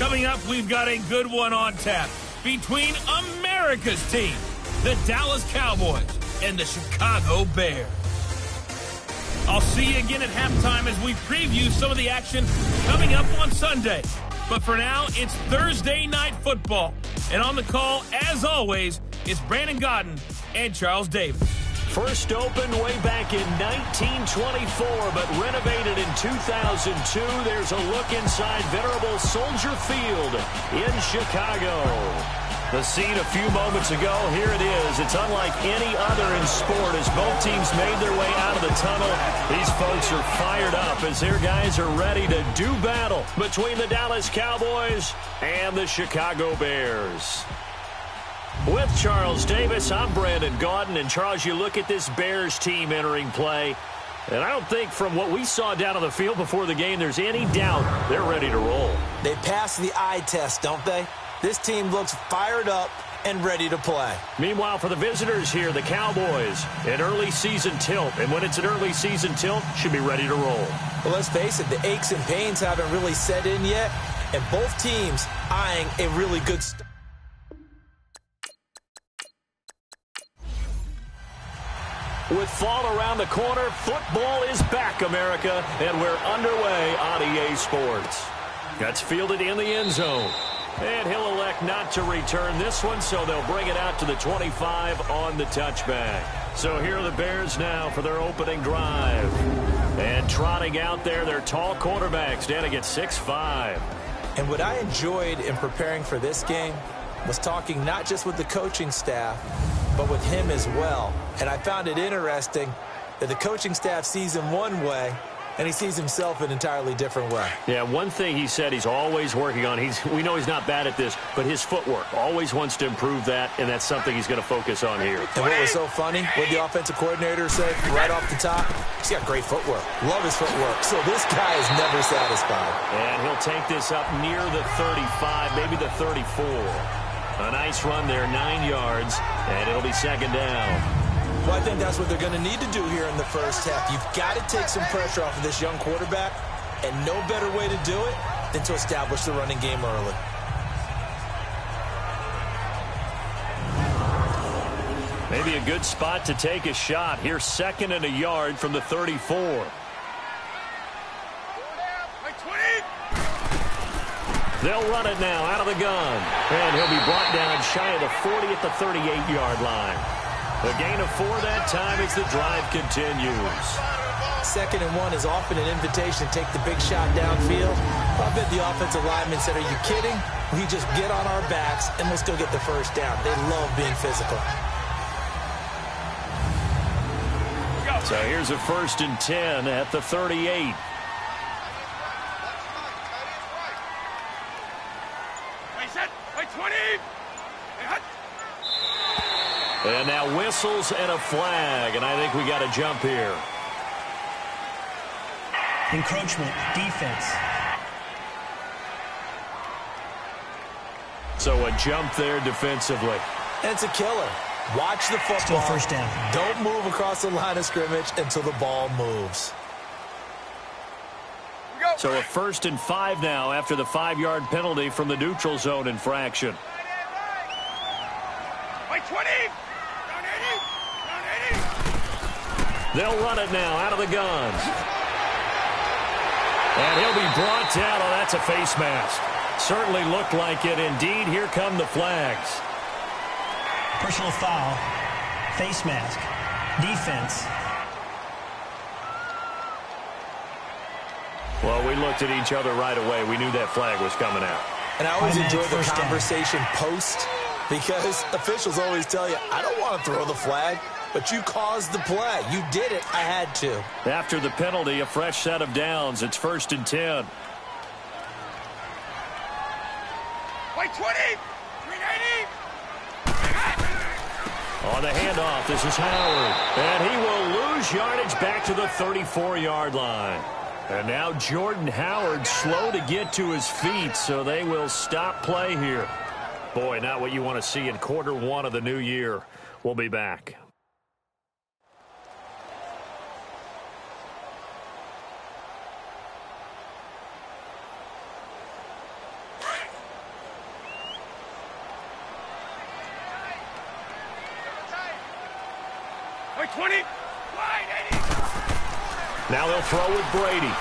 Coming up, we've got a good one on tap between America's team, the Dallas Cowboys, and the Chicago Bears. I'll see you again at halftime as we preview some of the action coming up on Sunday. But for now, it's Thursday Night Football. And on the call, as always, it's Brandon Godden and Charles Davis. First opened way back in 1924, but renovated in 2002. There's a look inside venerable Soldier Field in Chicago. The scene a few moments ago, here it is. It's unlike any other in sport as both teams made their way out of the tunnel. These folks are fired up as their guys are ready to do battle between the Dallas Cowboys and the Chicago Bears. With Charles Davis, I'm Brandon Gaudin. And Charles, you look at this Bears team entering play, and I don't think from what we saw down on the field before the game there's any doubt they're ready to roll. They passed the eye test, don't they? This team looks fired up and ready to play. Meanwhile, for the visitors here, the Cowboys, an early season tilt. And when it's an early season tilt, should be ready to roll. Well, let's face it, the aches and pains haven't really set in yet, and both teams eyeing a really good start. With fall around the corner, football is back, America, and we're underway on EA Sports. That's fielded in the end zone. And he'll elect not to return this one, so they'll bring it out to the 25 on the touchback. So here are the Bears now for their opening drive. And trotting out there, their tall quarterbacks standing at 6'5". And what I enjoyed in preparing for this game was talking not just with the coaching staff, but with him as well. And I found it interesting that the coaching staff sees him one way, and he sees himself an entirely different way. Yeah, one thing he said he's always working on, we know he's not bad at this, but his footwork, always wants to improve that, and that's something he's going to focus on here. And what was so funny, what the offensive coordinator said right off the top, he's got great footwork. Love his footwork. So this guy is never satisfied. And he'll take this up near the 35, maybe the 34. A nice run there, 9 yards, and it'll be second down. Well, I think that's what they're going to need to do here in the first half. You've got to take some pressure off of this young quarterback, and no better way to do it than to establish the running game early. Maybe a good spot to take a shot. Here's second and a yard from the 34. They'll run it now out of the gun. And he'll be brought down shy of the 40 at the 38-yard line. A gain of 4 that time as the drive continues. 2nd and 1 is often an invitation to take the big shot downfield. I bet the offensive lineman said, are you kidding? We just get on our backs and let's go get the first down. They love being physical. So here's a 1st and 10 at the 38. And now whistles and a flag, and I think we got a jump here. Encroachment, defense. So a jump there defensively. And it's a killer. Watch the football. Still first down. Don't move across the line of scrimmage until the ball moves. So a 1st and 5 now after the 5-yard penalty from the neutral zone infraction. They'll run it now out of the gun. And he'll be brought down. Oh, that's a face mask. Certainly looked like it. Indeed, here come the flags. Personal foul, face mask, defense. Well, we looked at each other right away. We knew that flag was coming out. And I always enjoy the First down. conversation post, because officials always tell you, I don't want to throw the flag, but you caused the play. You did it. I had to. After the penalty, a fresh set of downs. It's 1st and 10. Wait, 20! 390! On the handoff, this is Howard. And he will lose yardage back to the 34-yard line. And now Jordan Howard slow to get to his feet, so they will stop play here. Boy, not what you want to see in quarter 1 of the new year. We'll be back. 20. Wide 80. Now they'll throw with Brady.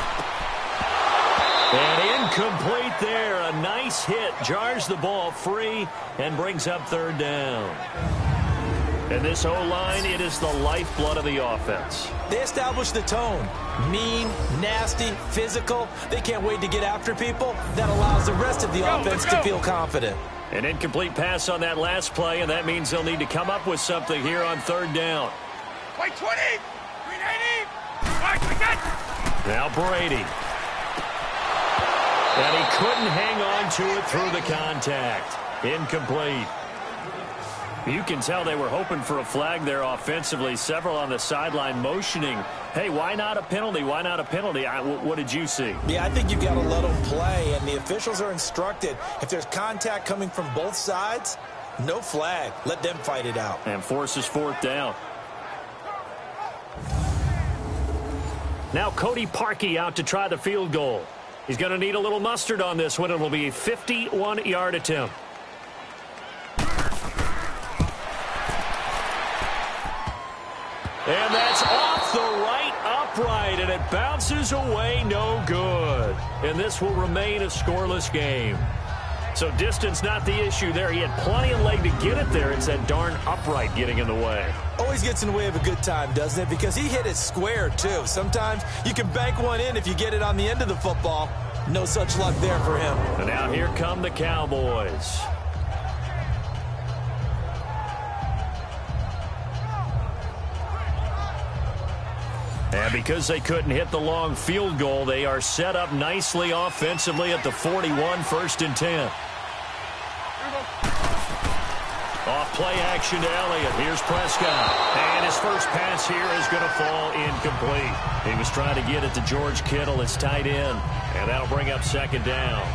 And incomplete there. A nice hit. Jars the ball free and brings up third down. And this O-line, it is the lifeblood of the offense. They establish the tone. Mean, nasty, physical. They can't wait to get after people. That allows the rest of the offense to feel confident. An incomplete pass on that last play, and that means they'll need to come up with something here on third down. White 20. Green 80. Right, we got. Now Brady. And he couldn't hang on to it through the contact. Incomplete. You can tell they were hoping for a flag there offensively. Several on the sideline motioning, hey, why not a penalty? Why not a penalty? What did you see? Yeah, I think you've got to let them play, and the officials are instructed. If there's contact coming from both sides, no flag. Let them fight it out. And forces fourth down. Now Cody Parkey out to try the field goal. He's going to need a little mustard on this one. It will be a 51-yard attempt. And that's off the right upright, and it bounces away, no good. And this will remain a scoreless game. So distance not the issue there. He had plenty of leg to get it there. It's that darn upright getting in the way. Always gets in the way of a good time, doesn't it? Because he hit it square, too. Sometimes you can bank one in if you get it on the end of the football. No such luck there for him. And now here come the Cowboys. And because they couldn't hit the long field goal, they are set up nicely offensively at the 41, first and 10. Off play action to Elliott. Here's Prescott. And his first pass here is going to fall incomplete. He was trying to get it to George Kittle, his tight end. And that'll bring up second down.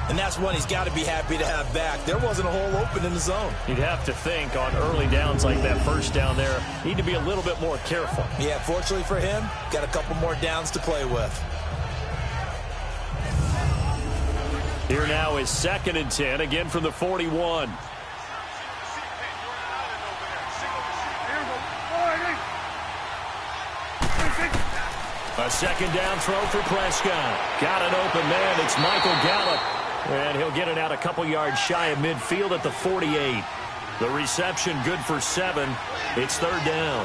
And that's one he's got to be happy to have back. There wasn't a hole open in the zone. You'd have to think on early downs like that first down there, need to be a little bit more careful. Yeah, fortunately for him, got a couple more downs to play with. Here now is second and 10, again from the 41. A second down throw for Prescott. Got an open man. It's Michael Gallup. And he'll get it out a couple yards shy of midfield at the 48. The reception good for 7. It's third down.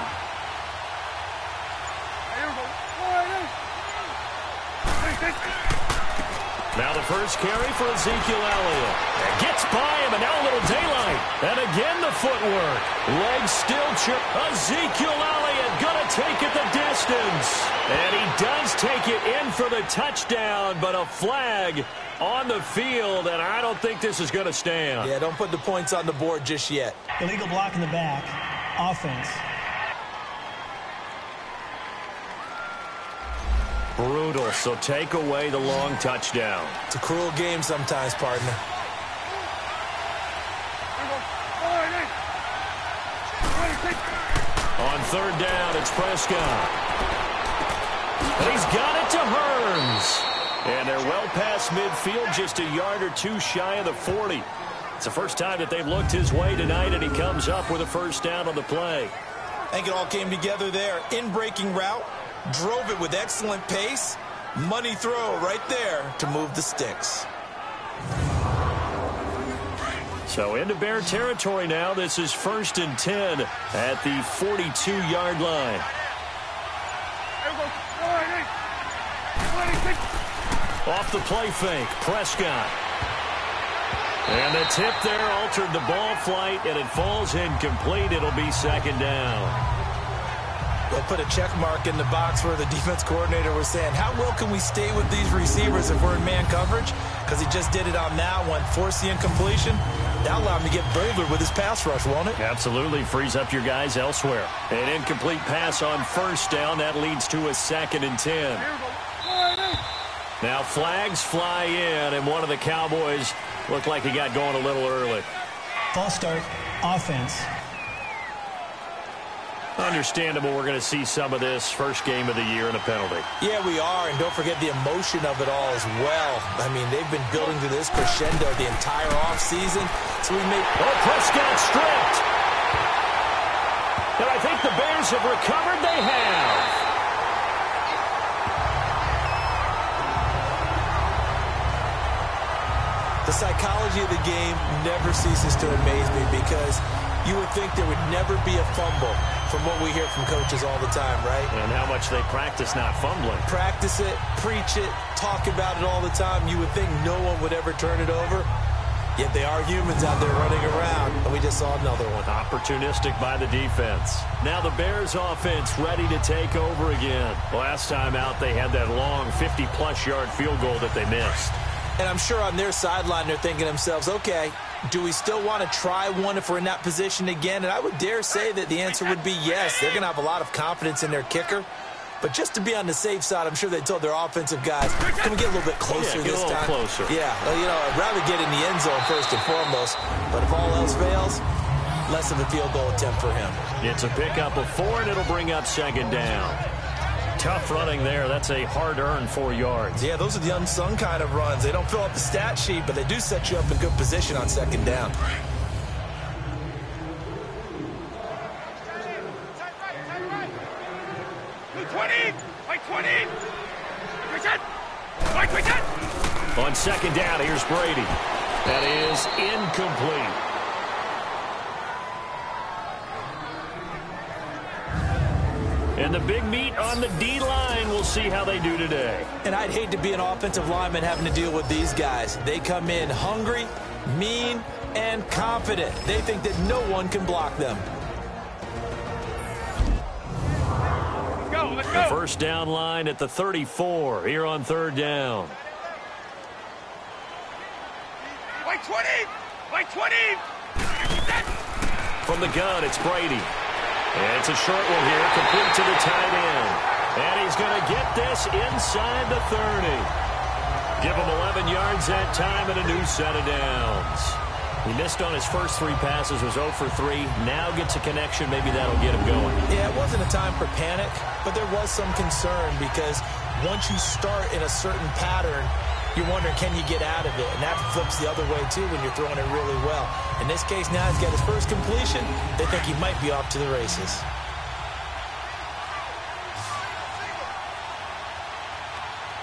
Now the first carry for Ezekiel Elliott. Gets by him, and now a little daylight. And again the footwork. Legs still chip. Ezekiel Elliott going to take it the distance. And he does take it in for the touchdown, but a flag on the field, and I don't think this is going to stand. Yeah, don't put the points on the board just yet. Illegal block in the back. Offense. Brutal, so take away the long touchdown. It's a cruel game sometimes, partner. On third down, it's Prescott. And he's got it to Hearns. And they're well past midfield, just a yard or two shy of the 40. It's the first time that they've looked his way tonight, and he comes up with a first down on the play. I think it all came together there. In-breaking route, drove it with excellent pace. Money throw right there to move the sticks. So into Bear territory now. This is first and 10 at the 42-yard line. Off the play fake, Prescott. And the tip there altered the ball flight, and it falls incomplete. It'll be second down. They'll put a check mark in the box where the defense coordinator was saying, how well can we stay with these receivers if we're in man coverage? Because he just did it on that one, forced the incompletion. That'll allow him to get bolder with his pass rush, won't it? Absolutely. Frees up your guys elsewhere. An incomplete pass on first down. That leads to a second and 10. Now flags fly in, and one of the Cowboys looked like he got going a little early. False start. Offense. Understandable, we're going to see some of this first game of the year and a penalty. Yeah, we are, and don't forget the emotion of it all as well. I mean, they've been building to this crescendo the entire offseason. So we may... Oh, Prescott stripped. And I think the Bears have recovered. They have. The psychology of the game never ceases to amaze me because you would think there would never be a fumble from what we hear from coaches all the time, right? And how much they practice not fumbling. Practice it, preach it, talk about it all the time. You would think no one would ever turn it over. Yet they are humans out there running around, and we just saw another one. Opportunistic by the defense. Now the Bears offense ready to take over again. Last time out, they had that long 50-plus yard field goal that they missed. And I'm sure on their sideline they're thinking to themselves, okay, do we still want to try one if we're in that position again? And I would dare say that the answer would be yes. They're going to have a lot of confidence in their kicker. But just to be on the safe side, I'm sure they told their offensive guys, can we get a little bit closer this time? Get a little closer. Yeah, well, you know, I'd rather get in the end zone first and foremost. But if all else fails, less of a field goal attempt for him. It's a pickup of 4, and it'll bring up second down. Tough running there. That's a hard-earned 4 yards. Yeah, those are the unsung kind of runs. They don't fill up the stat sheet, but they do set you up in good position on second down. On second down, here's Brady. That is incomplete. And the big meat on the D-line. We'll see how they do today. And I'd hate to be an offensive lineman having to deal with these guys. They come in hungry, mean, and confident. They think that no one can block them. Let's go. The first down line at the 34 here on third down. Like 20. Like 20. From the gun, it's Brady. And it's a short one here, complete to the tight end. And he's going to get this inside the 30. Give him 11 yards that time and a new set of downs. He missed on his first 3 passes, was 0 for 3. Now gets a connection. Maybe that'll get him going. Yeah, it wasn't a time for panic, but there was some concern because once you start in a certain pattern, you're wondering, can you get out of it? And that flips the other way, too, when you're throwing it really well. In this case, now he's got his first completion. They think he might be off to the races.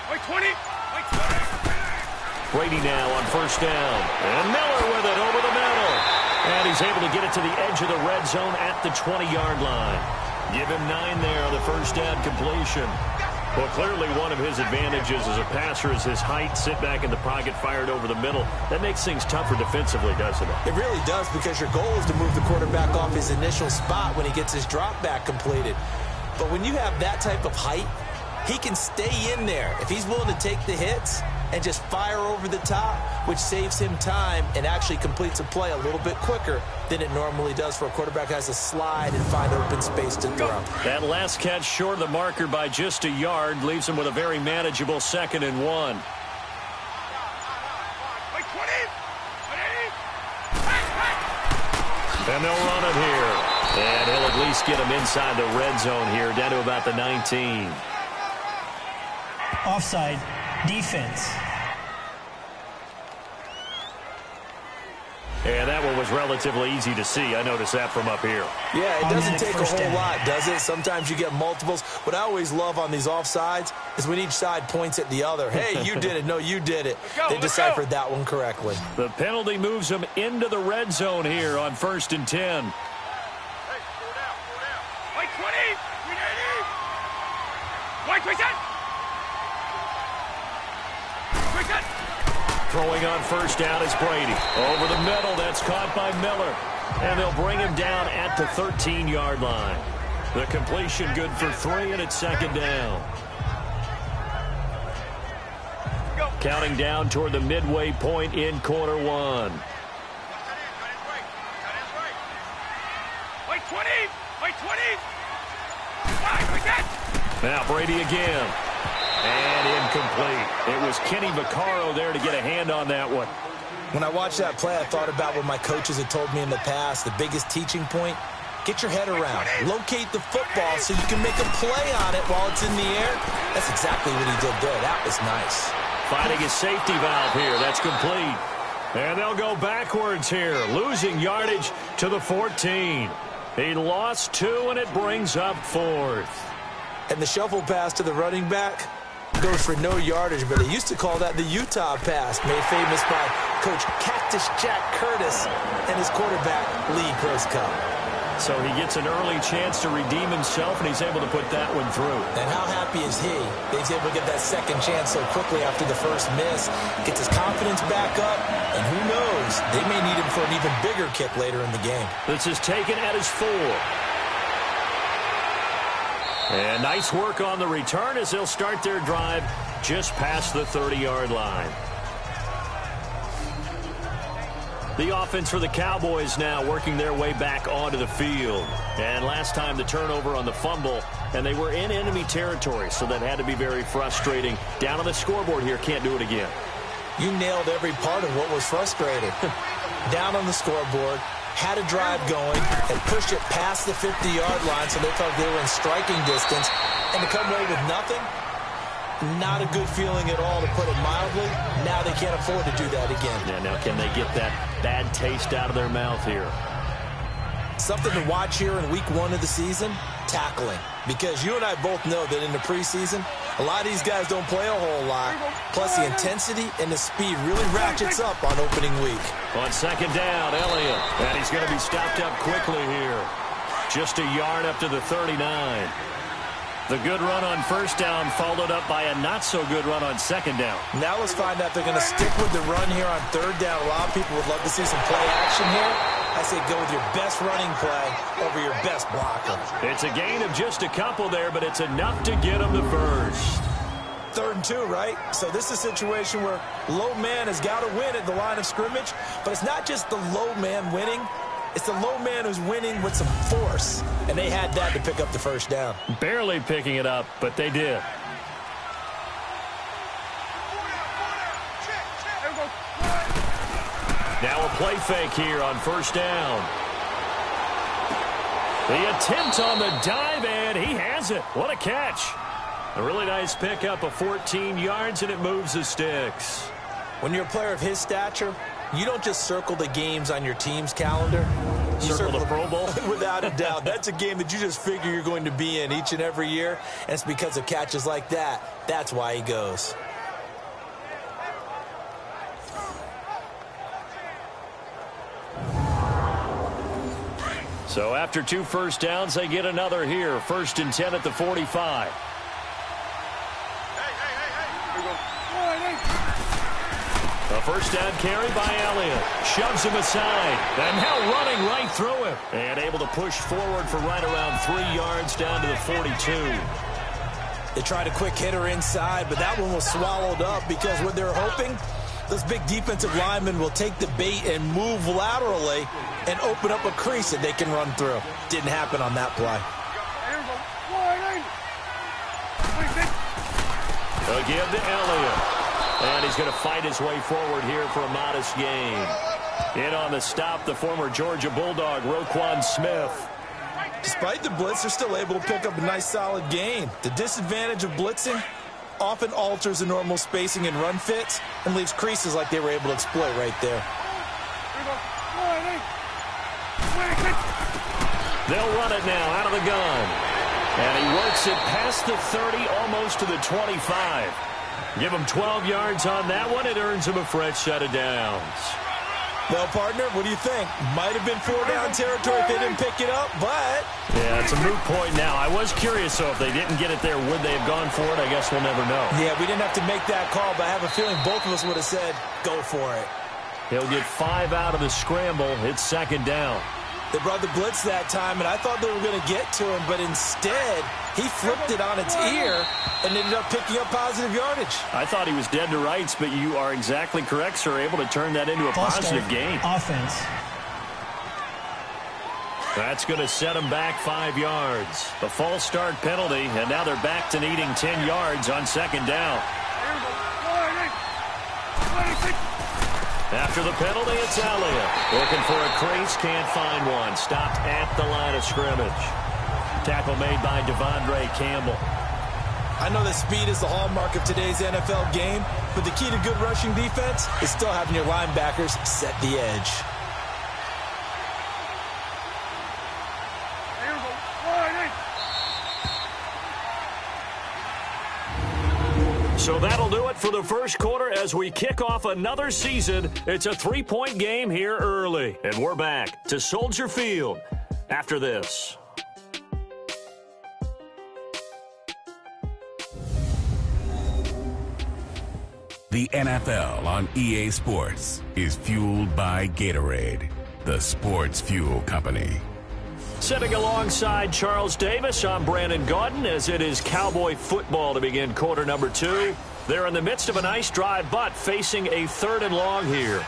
Like 20. Like 20. Brady now on first down. And Miller with it over the middle. And he's able to get it to the edge of the red zone at the 20-yard line. Give him 9 there on the first down completion. Well, clearly one of his advantages as a passer is his height. Sit back in the pocket, fired over the middle. That makes things tougher defensively, doesn't it? It really does, because your goal is to move the quarterback off his initial spot when he gets his drop back completed. But when you have that type of height, he can stay in there if he's willing to take the hits and just fire over the top, which saves him time and actually completes a play a little bit quicker than it normally does for a quarterback who has to slide and find open space to throw. That last catch short of the marker by just a yard leaves him with a very manageable 2nd and 1. Like 20. And they'll run it here. And he'll at least get him inside the red zone here, down to about the 19. Offside, defense. And that one was relatively easy to see. I noticed that from up here. Yeah, it doesn't take a whole down. lot, does it? Sometimes you get multiples. What I always love on these offsides is when each side points at the other. Hey, you did it. No, you did it. They deciphered that one correctly. The penalty moves him into the red zone here on 1st and 10. Hey, slow down. Like 20. 380. Like 20. Throwing on first down is Brady. Over the middle, that's caught by Miller. And they'll bring him down at the 13-yard line. The completion good for 3, and it's 2nd down. Counting down toward the midway point in quarter 1. Like 20. Like 20. Now Brady again. And incomplete. It was Kenny Vaccaro there to get a hand on that one. When I watched that play, I thought about what my coaches had told me in the past. The biggest teaching point, get your head around. Locate the football so you can make a play on it while it's in the air. That's exactly what he did there. That was nice. Finding his safety valve here. That's complete. And they'll go backwards here, losing yardage to the 14. He lost 2, and it brings up 4th. And the shuffle pass to the running back goes for no yardage, but they used to call that the Utah pass, made famous by Coach Cactus Jack Curtis and his quarterback, Lee Groscup. So he gets an early chance to redeem himself, and he's able to put that one through. And how happy is he? He's able to get that second chance so quickly after the first miss, gets his confidence back up, and who knows, they may need him for an even bigger kick later in the game. This is taken at his 4. And nice work on the return as they'll start their drive just past the 30-yard line. The offense for the Cowboys now working their way back onto the field. And last time the turnover on the fumble, and they were in enemy territory, so that had to be very frustrating. Down on the scoreboard here, can't do it again. You nailed every part of what was frustrating. Down on the scoreboard, had a drive going, and pushed it past the 50-yard line so they thought they were in striking distance, and to come away with nothing, not a good feeling at all, to put it mildly. Now they can't afford to do that again. Yeah, now can they get that bad taste out of their mouth here? Something to watch here in week 1 of the season, tackling. Because you and I both know that in the preseason, a lot of these guys don't play a whole lot. Plus the intensity and the speed really ratchets up on opening week. On second down, Elliott. And he's going to be stopped up quickly here. Just a yard up to the 39. The good run on first down followed up by a not-so-good run on second down. Now let's find out if they're going to stick with the run here on third down. A lot of people would love to see some play action here. I say go with your best running play over your best blocker. It's a gain of just a couple there, but it's enough to get them the first. 3rd and 2, right? So this is a situation where low man has got to win at the line of scrimmage. But it's not just the low man winning. It's the low man who's winning with some force. And they had that to pick up the first down. Barely picking it up, but they did. Now a play fake here on first down. The attempt on the dive, and he has it. What a catch. A really nice pickup of 14 yards, and it moves the sticks. When you're a player of his stature, you don't just circle the games on your team's calendar. You circle the Pro Bowl? Without a doubt. That's a game that you just figure you're going to be in each and every year, and it's because of catches like that. That's why he goes. So after 2 first downs, they get another here. 1st and 10 at the 45. A first down carry by Elliott. Shoves him aside. And now running right through him. And able to push forward for right around 3 yards down to the 42. They tried a quick hitter inside, but that one was swallowed up because what they're hoping, those big defensive linemen will take the bait and move laterally and open up a crease that they can run through. Didn't happen on that play. Again to Elliott. And he's going to fight his way forward here for a modest gain. In on the stop, the former Georgia Bulldog, Roquan Smith. Despite the blitz, they're still able to pick up a nice solid gain. The disadvantage of blitzing often alters the normal spacing and run fits and leaves creases like they were able to exploit right there. They'll run it now out of the gun. And he works it past the 30, almost to the 25. Give him 12 yards on that one. It earns him a fresh set of downs. Well, partner, what do you think? Might have been 4-down territory if they didn't pick it up, but... Yeah, it's a moot point now. I was curious, so if they didn't get it there, would they have gone for it? I guess we'll never know. Yeah, we didn't have to make that call, but I have a feeling both of us would have said, go for it. He'll get 5 out of the scramble. It's 2nd down. They brought the blitz that time, and I thought they were going to get to him, but instead, he flipped it on its ear and ended up picking up positive yardage. I thought he was dead to rights, but you are exactly correct, sir. Able to turn that into a positive gain. Offense. That's going to set them back 5 yards. The false start penalty, and now they're back to needing 10 yards on 2nd down. After the penalty, it's Elliott. Looking for a crease, can't find one. Stopped at the line of scrimmage. Tackle made by Devondre Campbell. I know that speed is the hallmark of today's NFL game, but the key to good rushing defense is still having your linebackers set the edge. So that'll do it for the first quarter as we kick off another season. It's a 3-point game here early. And we're back to Soldier Field after this. The NFL on EA Sports is fueled by Gatorade, the sports fuel company. Sitting alongside Charles Davis, I'm Brandon Gaudin as it is Cowboy football to begin quarter number 2. They're in the midst of a nice drive, but facing a 3rd and long here.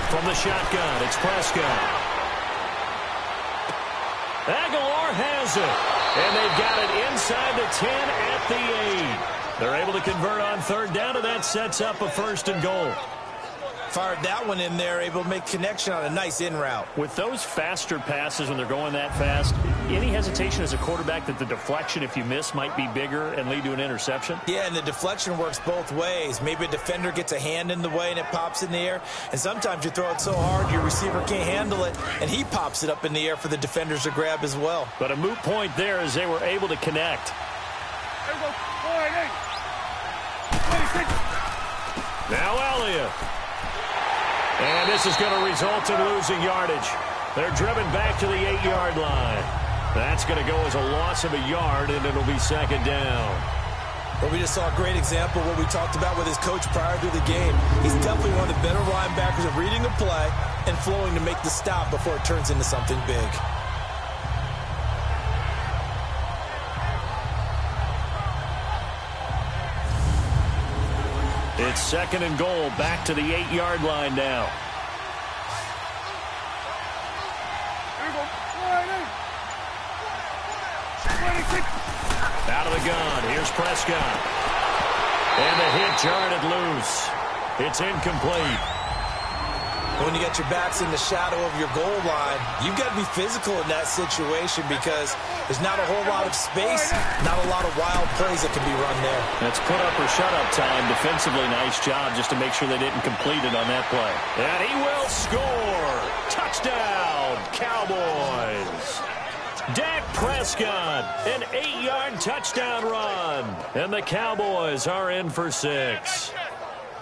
From the shotgun, it's Prescott. Aguilar has it, and they've got it inside the 10 at the 8. They're able to convert on 3rd down, and that sets up a 1st and goal. Fired that one in there, able to make connection on a nice in route. With those faster passes when they're going that fast, any hesitation as a quarterback that the deflection, if you miss, might be bigger and lead to an interception? Yeah, and the deflection works both ways. Maybe a defender gets a hand in the way and it pops in the air, and sometimes you throw it so hard your receiver can't handle it, and he pops it up in the air for the defenders to grab as well. But a moot point there as they were able to connect. Now Elliott. And this is going to result in losing yardage. They're driven back to the 8-yard line. That's going to go as a loss of a yard, and it'll be 2nd down. Well, we just saw a great example of what we talked about with his coach prior to the game. He's definitely one of the better linebackers of reading a play and flowing to make the stop before it turns into something big. It's 2nd and goal, back to the 8-yard line now. Out of the gun, here's Prescott. And the hit jarred it loose. It's incomplete. When you get your backs in the shadow of your goal line, you've got to be physical in that situation because there's not a whole lot of space, not a lot of wild plays that can be run there. That's put up or shut up time. Defensively, nice job just to make sure they didn't complete it on that play. And he will score. Touchdown, Cowboys. Dak Prescott, an 8-yard touchdown run. And the Cowboys are in for 6.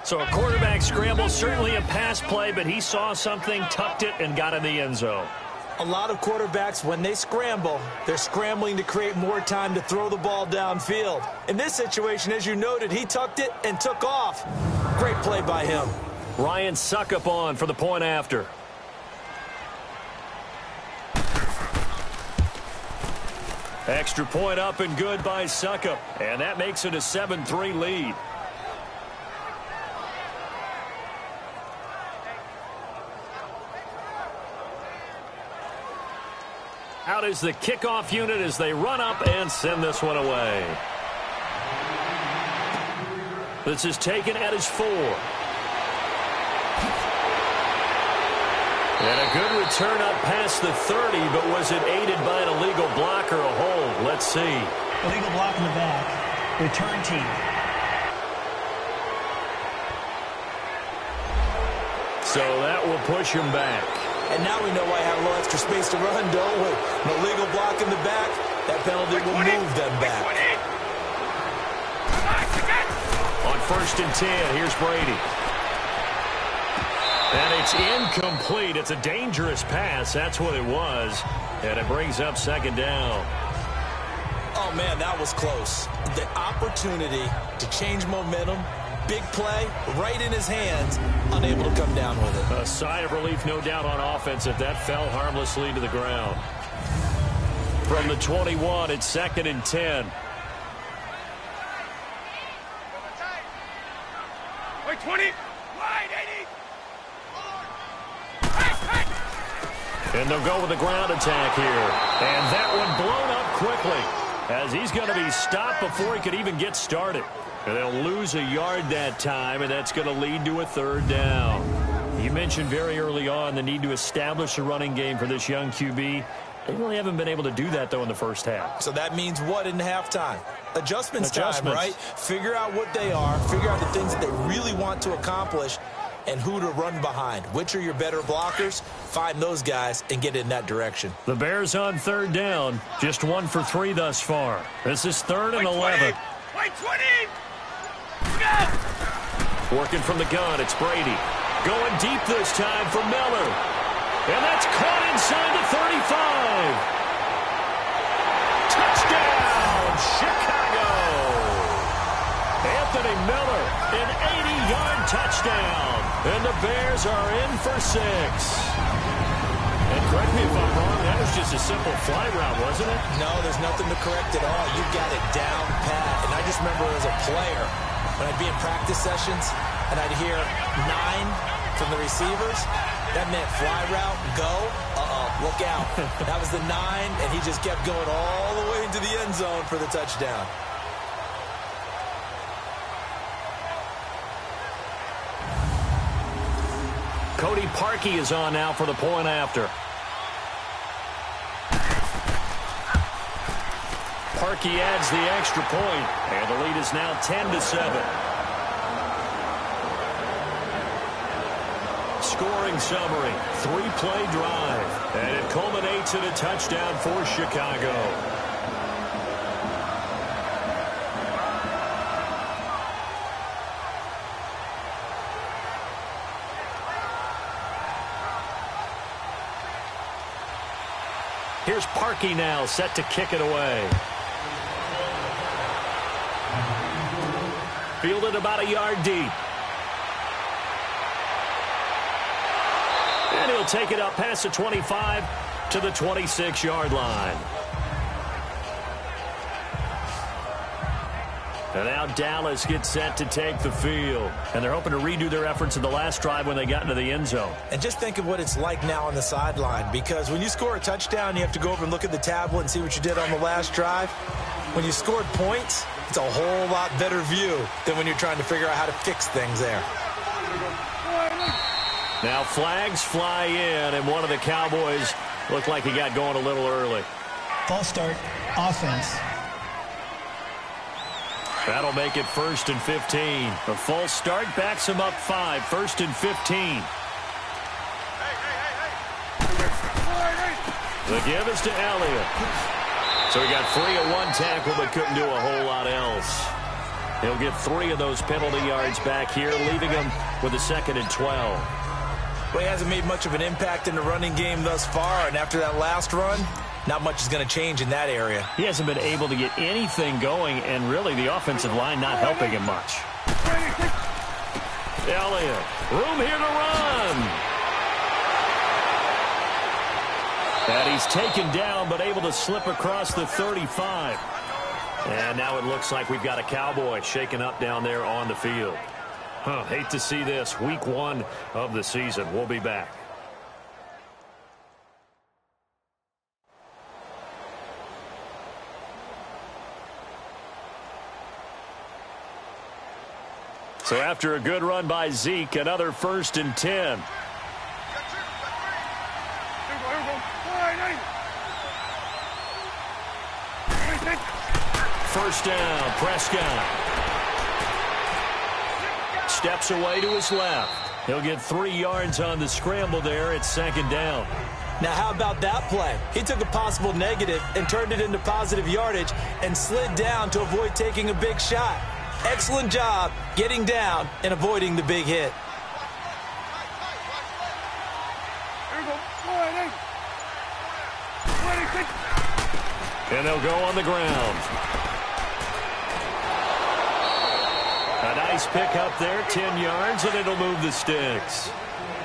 So a quarterback scramble, certainly a pass play, but he saw something, tucked it, and got in the end zone. A lot of quarterbacks, when they scramble, they're scrambling to create more time to throw the ball downfield. In this situation, as you noted, he tucked it and took off. Great play by him. Ryan Suckup on for the point after. Extra point up and good by Suckup, and that makes it a 7-3 lead. Out is the kickoff unit as they run up and send this one away. This is taken at his 4. And a good return up past the 30, but was it aided by an illegal block or a hold? Let's see. Illegal block in the back. Return team. So that will push him back. And now we know why I have a little extra space to run, don't we? An illegal block in the back, that penalty will move them back. On 1st and 10, here's Brady. And it's incomplete. It's a dangerous pass. That's what it was. And it brings up 2nd down. Oh, man, that was close. The opportunity to change momentum, big play, right in his hands, unable to come down with it. A sigh of relief, no doubt, on offense if that fell harmlessly to the ground. From the 21, it's 2nd and 10. Wait, 20. Wide, 80. And they'll go with the ground attack here. And that one blown up quickly as he's going to be stopped before he could even get started. And they'll lose a yard that time, and that's going to lead to a 3rd down. You mentioned very early on the need to establish a running game for this young QB. They really haven't been able to do that, though, in the first half. So that means what in halftime? Adjustments time, right? Figure out what they are, figure out the things that they really want to accomplish, and who to run behind. Which are your better blockers? Find those guys and get in that direction. The Bears on third down. Just 1 for 3 thus far. This is 3rd and 11. Wait 20! Go! Working from the gun, it's Brady. Going deep this time for Miller. And that's caught inside the 35. Touchdown, Chicago! Anthony Miller, an 80-yard touchdown. And the Bears are in for 6. And correct me if I'm wrong, that was just a simple fly route, wasn't it? No, there's nothing to correct at all. You got it down pat. And I just remember as a player, when I'd be in practice sessions and I'd hear 9 from the receivers, that meant fly route, go, look out. That was the 9, and he just kept going all the way into the end zone for the touchdown. Cody Parkey is on now for the point after. Parkey adds the extra point, and the lead is now 10-7. Scoring summary, 3-play drive, and it culminates in a touchdown for Chicago. Here's Parkey now, set to kick it away. Fielded about a yard deep. And he'll take it up past the 25 to the 26-yard line. And now Dallas gets set to take the field. And they're hoping to redo their efforts in the last drive when they got into the end zone. And just think of what it's like now on the sideline, because when you score a touchdown, you have to go over and look at the tablet and see what you did on the last drive. When you scored points, it's a whole lot better view than when you're trying to figure out how to fix things there. Now flags fly in, and one of the Cowboys looked like he got going a little early. False start, offense. That'll make it 1st and 15. The false start backs him up 5. 1st and 15. The give is to Elliott. So he got free of 1 tackle but couldn't do a whole lot else. He'll get 3 of those penalty yards back here, leaving him with a 2nd and 12. Well, he hasn't made much of an impact in the running game thus far, and after that last run, not much is going to change in that area. He hasn't been able to get anything going, and really the offensive line not helping him much. Elliott, room here to run. And he's taken down, but able to slip across the 35. And now it looks like we've got a Cowboy shaken up down there on the field. Hate to see this. Week 1 of the season. We'll be back. So after a good run by Zeke, another 1st and 10. First down, Prescott. Steps away to his left. He'll get 3 yards on the scramble there. It's 2nd down. Now, how about that play? He took a possible negative and turned it into positive yardage and slid down to avoid taking a big shot. Excellent job getting down and avoiding the big hit. And they'll go on the ground. A nice pick up there, 10 yards, and it'll move the sticks.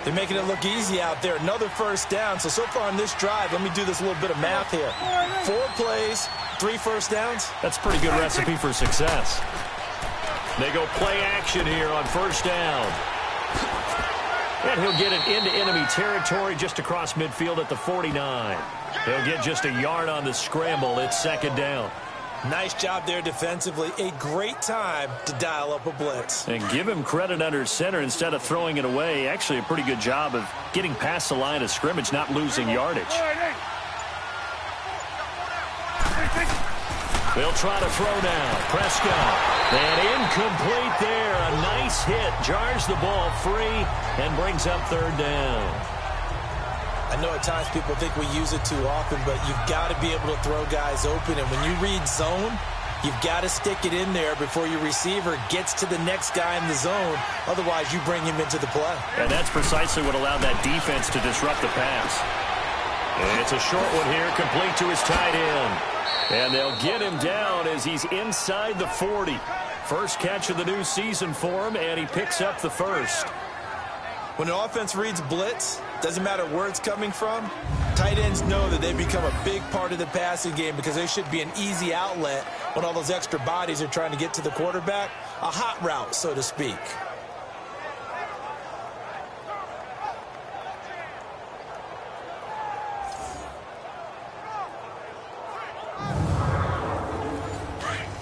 They're making it look easy out there. Another 1st down. So far on this drive, let me do this little bit of math here. 4 plays, 3 first downs. That's a pretty good recipe for success. They go play action here on 1st down. And he'll get it into enemy territory just across midfield at the 49. He'll get just a yard on the scramble. It's 2nd down. Nice job there defensively. A great time to dial up a blitz. And give him credit under center instead of throwing it away. Actually a pretty good job of getting past the line of scrimmage, not losing yardage. They'll try to throw now. Prescott. And incomplete there. A nice hit. Jars the ball free and brings up third down. I know at times people think we use it too often, but you've got to be able to throw guys open. And when you read zone, you've got to stick it in there before your receiver gets to the next guy in the zone. Otherwise, you bring him into the play. And that's precisely what allowed that defense to disrupt the pass. And it's a short one here, complete to his tight end. And they'll get him down as he's inside the 40. First catch of the new season for him, and he picks up the first. When an offense reads blitz, doesn't matter where it's coming from, tight ends know that they become a big part of the passing game because they should be an easy outlet when all those extra bodies are trying to get to the quarterback. A hot route, so to speak.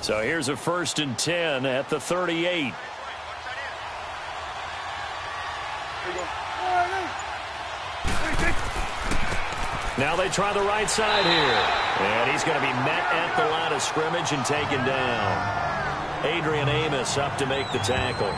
So here's a 1st and 10 at the 38. Now they try the right side here. And he's going to be met at the line of scrimmage and taken down. Adrian Amos up to make the tackle.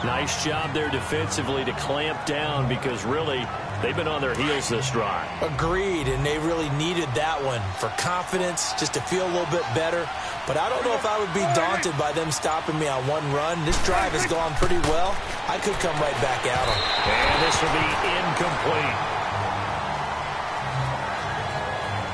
Nice job there defensively to clamp down because really they've been on their heels this drive. Agreed, and they really needed that one for confidence, just to feel a little bit better. But I don't know if I would be daunted by them stopping me on one run. This drive has gone pretty well. I could come right back at them. And this will be incomplete.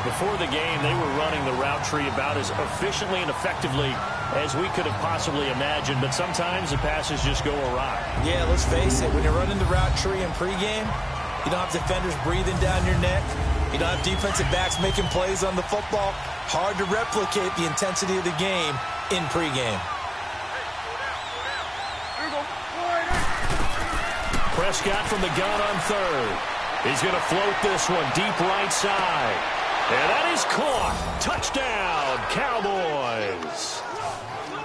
Before the game, they were running the route tree about as efficiently and effectively as we could have possibly imagined, but sometimes the passes just go awry. Yeah, let's face it, when you're running the route tree in pregame, you don't have defenders breathing down your neck. You don't have defensive backs making plays on the football. Hard to replicate the intensity of the game in pregame. Prescott from the gun on third. He's going to float this one deep right side. And that is caught. Touchdown, Cowboys.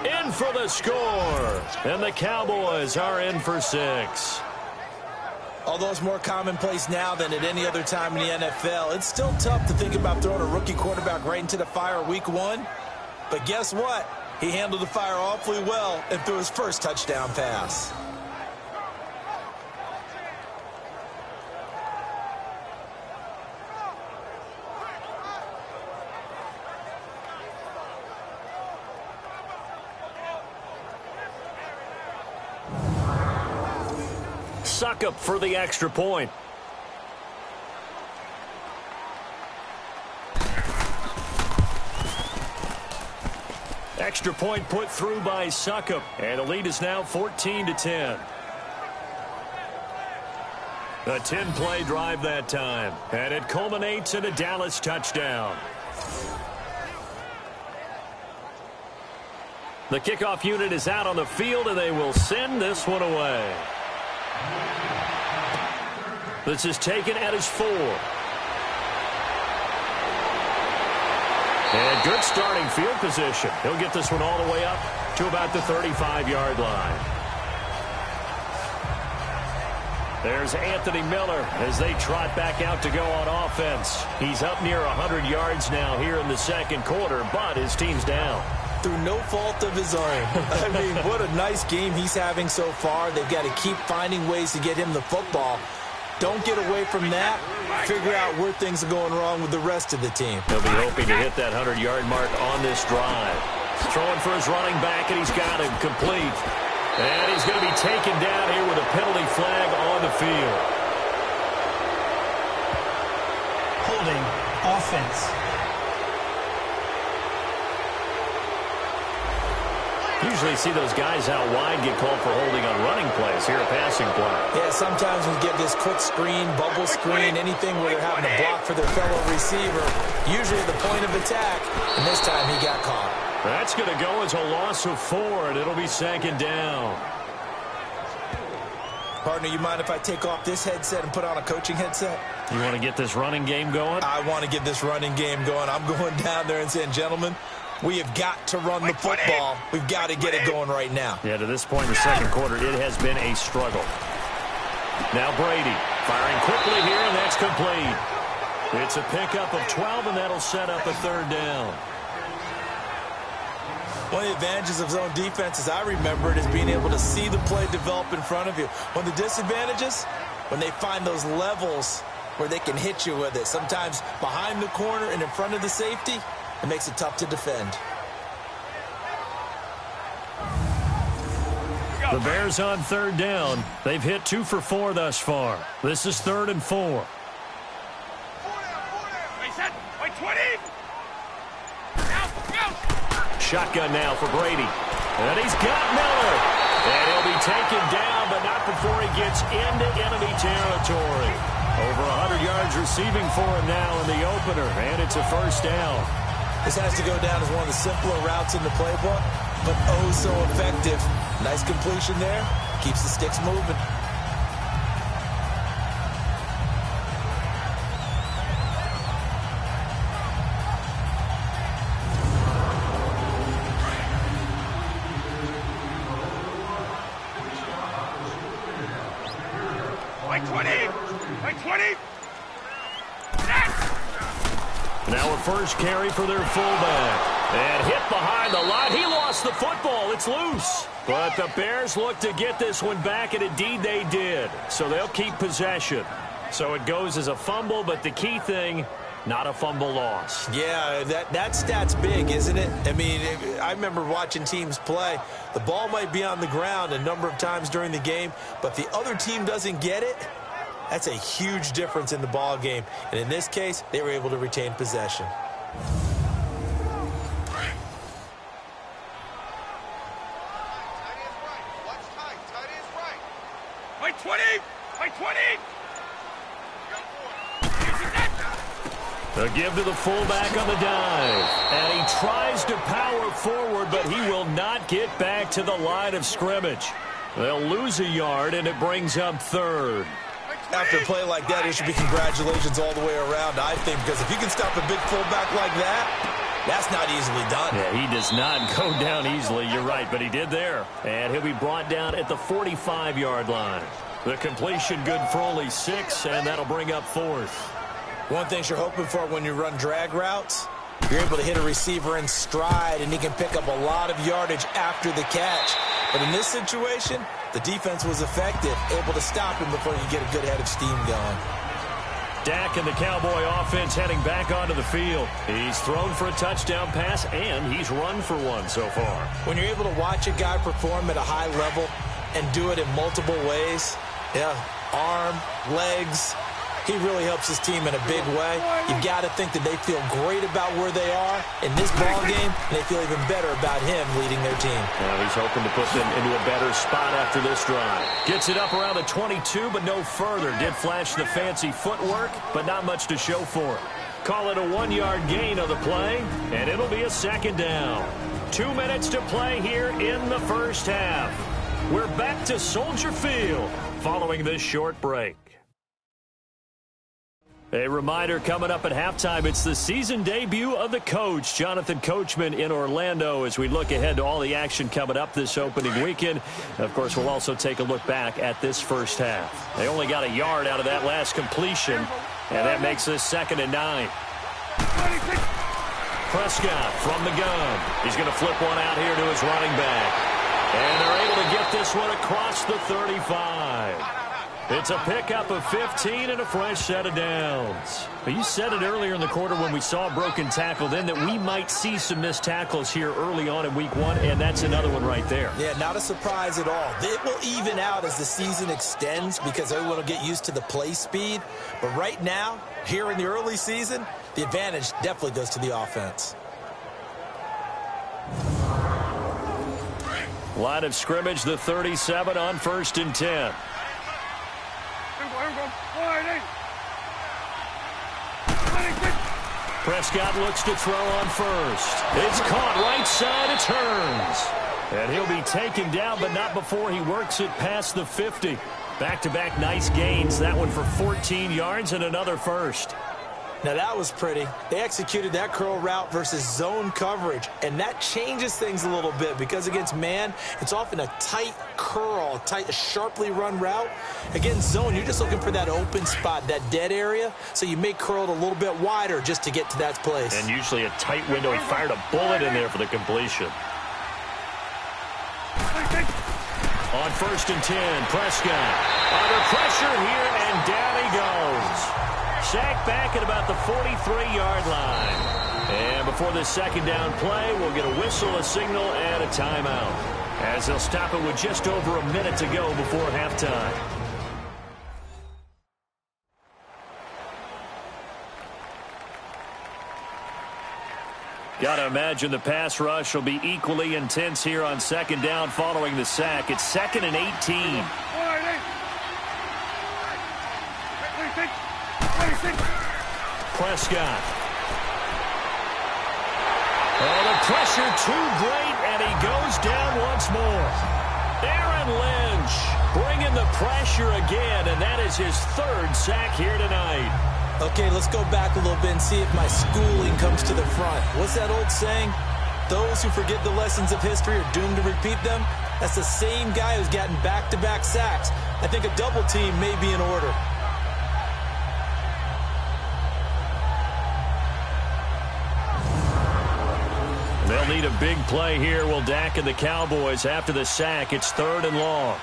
In for the score. And the Cowboys are in for 6. Although it's more commonplace now than at any other time in the NFL, it's still tough to think about throwing a rookie quarterback right into the fire week 1. But guess what? He handled the fire awfully well and threw his first touchdown pass. Suck up for the extra point. Extra point put through by Suckup, and the lead is now 14-10. A 10-play drive that time, and it culminates in a Dallas touchdown. The kickoff unit is out on the field, and they will send this one away. This is taken at his 4. And good starting field position. He'll get this one all the way up to about the 35-yard line. There's Anthony Miller as they trot back out to go on offense. He's up near 100 yards now here in the second quarter, but his team's down. Through no fault of his own. I mean, what a nice game he's having so far. They've got to keep finding ways to get him the football. Don't get away from that. Figure out where things are going wrong with the rest of the team. He'll be hoping to hit that 100-yard mark on this drive. Throwing for his running back, and he's got him complete. And he's going to be taken down here with a penalty flag on the field. Holding offense. Usually you see those guys out wide get called for holding on running plays. Here a passing play. Yeah, sometimes we get this quick screen, bubble screen, anything where they're having to block for their fellow receiver, usually at the point of attack, and this time he got caught. That's going to go as a loss of 4, and it'll be second down. Partner, you mind if I take off this headset and put on a coaching headset? You want to get this running game going? I want to get this running game going. I'm going down there and saying, gentlemen, we have got to run the football. We've got to get it going right now. Yeah, to this point in the second quarter, it has been a struggle. Now Brady firing quickly here, and that's complete. It's a pickup of 12, and that'll set up a third down. One of the advantages of zone defense, as I remember it, is being able to see the play develop in front of you. One of the disadvantages, when they find those levels where they can hit you with it, sometimes behind the corner and in front of the safety, it makes it tough to defend. The Bears on third down. They've hit 2 for 4 thus far. This is 3rd and 4. Wait, 20. Shotgun now for Brady. And he's got Miller. And he'll be taken down, but not before he gets into enemy territory. Over 100 yards receiving for him now in the opener, and it's a first down. This has to go down as one of the simpler routes in the playbook, but oh so effective. Nice completion there. Keeps the sticks moving. Wait, 20. Wait, 20. Now a first carry for their fullback. And hit behind the line. He lost the football. It's loose. But the Bears look to get this one back, and indeed they did. So they'll keep possession. So it goes as a fumble, but the key thing, not a fumble loss. Yeah, that stat's big, isn't it? I mean, I remember watching teams play. The ball might be on the ground a number of times during the game, but if the other team doesn't get it, that's a huge difference in the ball game. And in this case, they were able to retain possession. Wait, 20. Wait, 20. The give to the fullback on the dive. And he tries to power forward, but he will not get back to the line of scrimmage. They'll lose a yard, and it brings up 3rd. After a play like that, it should be congratulations all the way around, I think, because if you can stop a big fullback like that, that's not easily done. Yeah, he does not go down easily, you're right, but he did there. And he'll be brought down at the 45-yard line. The completion good for only 6, and that'll bring up 4th. One thing you're hoping for when you run drag routes, you're able to hit a receiver in stride, and he can pick up a lot of yardage after the catch. But in this situation, the defense was effective, able to stop him before you get a good head of steam going. Dak and the Cowboy offense heading back onto the field. He's thrown for a touchdown pass, and he's run for one so far. When you're able to watch a guy perform at a high level and do it in multiple ways, arm, legs, he really helps his team in a big way. You've got to think that they feel great about where they are in this ball game, and they feel even better about him leading their team. Now he's hoping to put them into a better spot after this drive. Gets it up around the 22, but no further. Did flash the fancy footwork, but not much to show for it. Call it a 1-yard gain on the play, and it'll be a 2nd down. 2 minutes to play here in the first half. We're back to Soldier Field following this short break. A reminder coming up at halftime, it's the season debut of the coach, Jonathan Coachman, in Orlando, as we look ahead to all the action coming up this opening weekend. Of course, we'll also take a look back at this first half. They only got a yard out of that last completion, and that makes this 2nd and 9. Prescott from the gun. He's going to flip one out here to his running back. And they're able to get this one across the 35. It's a pickup of 15 and a fresh set of downs. You said it earlier in the quarter when we saw a broken tackle then that we might see some missed tackles here early on in week 1, and that's another one right there. Yeah, not a surprise at all. It will even out as the season extends because everyone will get used to the play speed. But right now, here in the early season, the advantage definitely goes to the offense. Line of scrimmage, the 37 on 1st and 10. Prescott looks to throw on first. It's caught right side. It turns. And he'll be taken down, but not before he works it past the 50. Back-to-back nice gains. That one for 14 yards and another first. Now, that was pretty. They executed that curl route versus zone coverage, and that changes things a little bit because against man, it's often a tight curl, a sharply run route. Against zone, you're just looking for that open spot, that dead area, so you may curl it a little bit wider just to get to that place. And usually a tight window. He fired a bullet in there for the completion. On 1st and 10, Prescott under pressure here, and down he goes. Sacked back at about the 43-yard line. And before this second down play, we'll get a whistle, a signal, and a timeout, as they'll stop it with just over a minute to go before halftime. Got to imagine the pass rush will be equally intense here on second down following the sack. It's 2nd and 18. Prescott. Oh, the pressure too great, and he goes down once more. Aaron Lynch bringing the pressure again, and that is his 3rd sack here tonight. Okay, let's go back a little bit and see if my schooling comes to the front. What's that old saying? Those who forget the lessons of history are doomed to repeat them. That's the same guy who's gotten back-to-back sacks. I think a double team may be in order. They'll need a big play here, will Dak and the Cowboys after the sack. It's 3rd and long.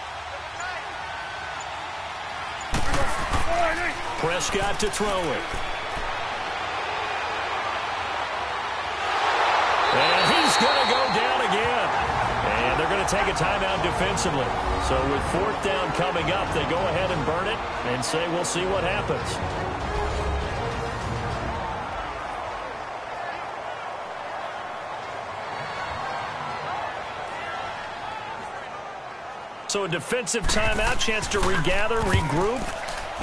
Prescott to throw it. And he's going to go down again. And they're going to take a timeout defensively. So with 4th down coming up, they go ahead and burn it and say we'll see what happens. So a defensive timeout, chance to regather, regroup,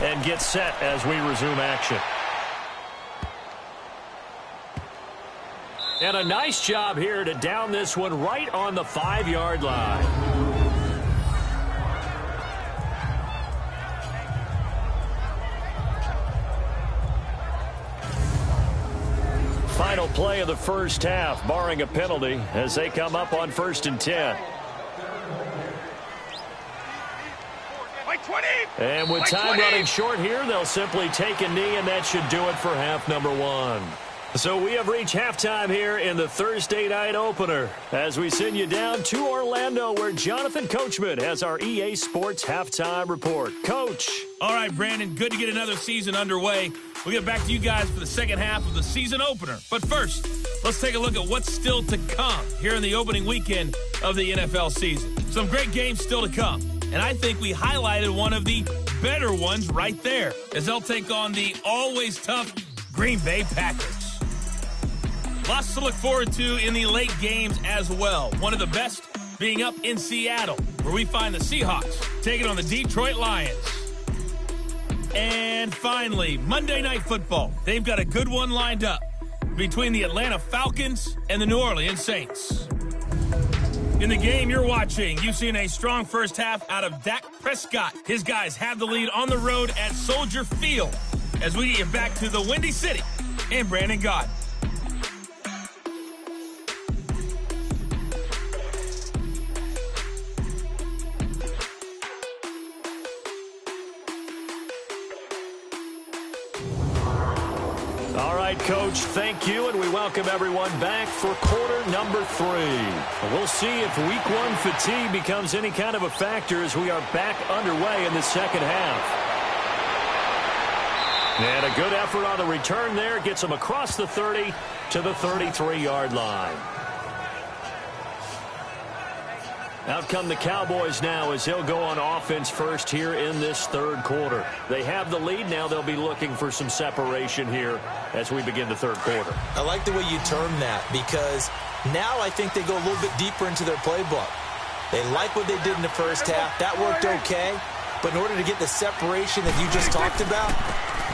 and get set as we resume action. And a nice job here to down this one right on the 5-yard line. Final play of the first half, barring a penalty, as they come up on 1st and 10. And with time running short here, they'll simply take a knee, and that should do it for half number 1. So we have reached halftime here in the Thursday night opener as we send you down to Orlando, where Jonathan Coachman has our EA Sports halftime report. Coach. All right, Brandon, good to get another season underway. We'll get back to you guys for the second half of the season opener. But first, let's take a look at what's still to come here in the opening weekend of the NFL season. Some great games still to come. And I think we highlighted one of the better ones right there, as they'll take on the always tough Green Bay Packers. Lots to look forward to in the late games as well. One of the best being up in Seattle, where we find the Seahawks taking on the Detroit Lions. And finally, Monday Night Football. They've got a good one lined up between the Atlanta Falcons and the New Orleans Saints. In the game you're watching, you've seen a strong first half out of Dak Prescott. His guys have the lead on the road at Soldier Field as we get back to the Windy City and Brandon Gaudin. All right, Coach, thank you, and we welcome everyone back for quarter number 3. We'll see if week 1 fatigue becomes any kind of a factor as we are back underway in the second half. And a good effort on the return there gets them across the 30 to the 33-yard line. Out come the Cowboys now as they'll go on offense first here in this third quarter. They have the lead now. They'll be looking for some separation here as we begin the third quarter. I like the way you term that, because now I think they go a little bit deeper into their playbook. They like what they did in the first half. That worked okay. But in order to get the separation that you just talked about,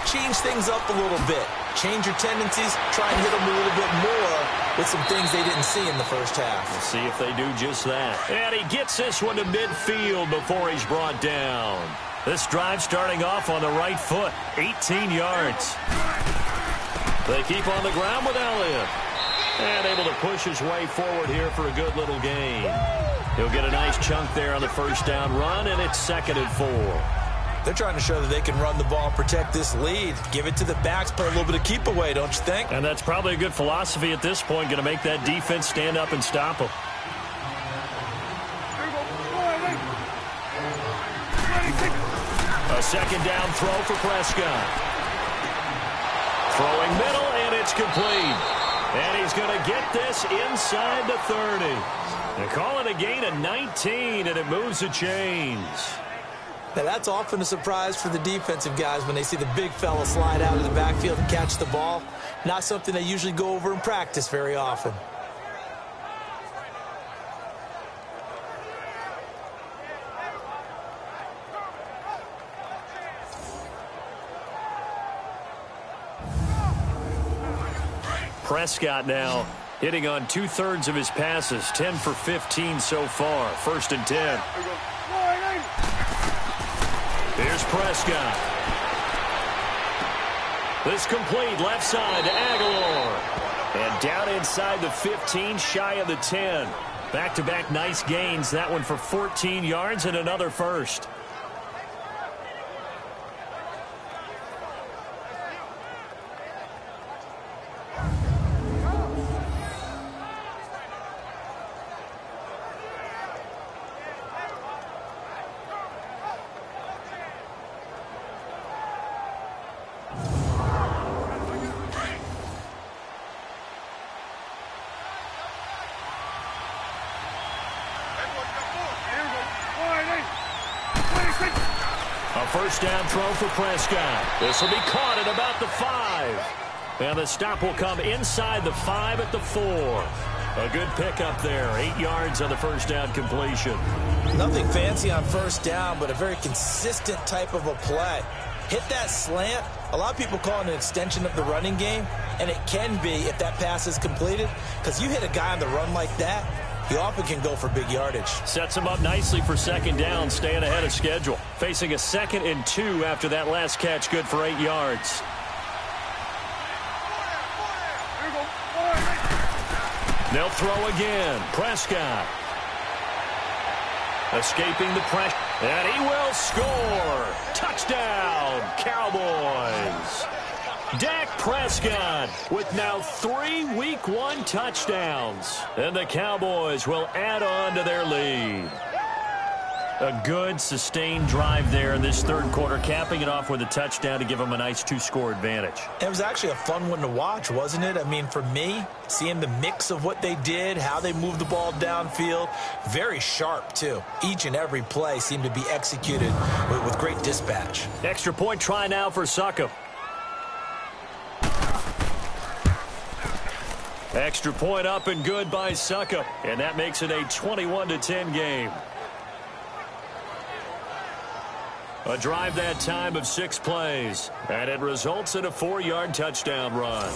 change things up a little bit. Change your tendencies. Try and hit them a little bit more with some things they didn't see in the first half. We'll see if they do just that. And he gets this one to midfield before he's brought down. This drive starting off on the right foot. 18 yards. They keep on the ground with Elliott. And able to push his way forward here for a good little gain. He'll get a nice chunk there on the first down run, and it's 2nd and 4. They're trying to show that they can run the ball, protect this lead. Give it to the backs, play a little bit of keep away, don't you think? And that's probably a good philosophy at this point, going to make that defense stand up and stop them. A second down throw for Prescott. Throwing middle, and it's complete. And he's going to get this inside the 30. They call it a gain of 19, and it moves the chains. Now, that's often a surprise for the defensive guys when they see the big fella slide out of the backfield and catch the ball. Not something they usually go over in practice very often. Prescott now hitting on 2/3 of his passes, 10 for 15 so far. 1st and 10. Here's Prescott. This complete left side to Aguilar. And down inside the 15, shy of the 10. Back-to-back nice gains. That one for 14 yards and another first. First down throw for Prescott. This will be caught at about the 5. And the stop will come inside the 5 at the 4. A good pickup there. 8 yards on the first down completion. Nothing fancy on first down, but a very consistent type of a play. Hit that slant. A lot of people call it an extension of the running game, and it can be if that pass is completed, because you hit a guy on the run like that, he often can go for big yardage. Sets him up nicely for second down, staying ahead of schedule. Facing a 2nd and 2 after that last catch, good for 8 yards. They'll throw again. Prescott. Escaping the pressure. And he will score. Touchdown, Cowboys. Dak Prescott with now 3 Week 1 touchdowns. And the Cowboys will add on to their lead. A good, sustained drive there in this third quarter, capping it off with a touchdown to give them a nice 2-score advantage. It was actually a fun one to watch, wasn't it? I mean, for me, seeing the mix of what they did, how they moved the ball downfield, very sharp, too. Each and every play seemed to be executed with great dispatch. Extra point try now for Succop. Extra point up and good by Succop. And that makes it a 21-10 game. A drive that time of 6 plays. And it results in a 4-yard touchdown run.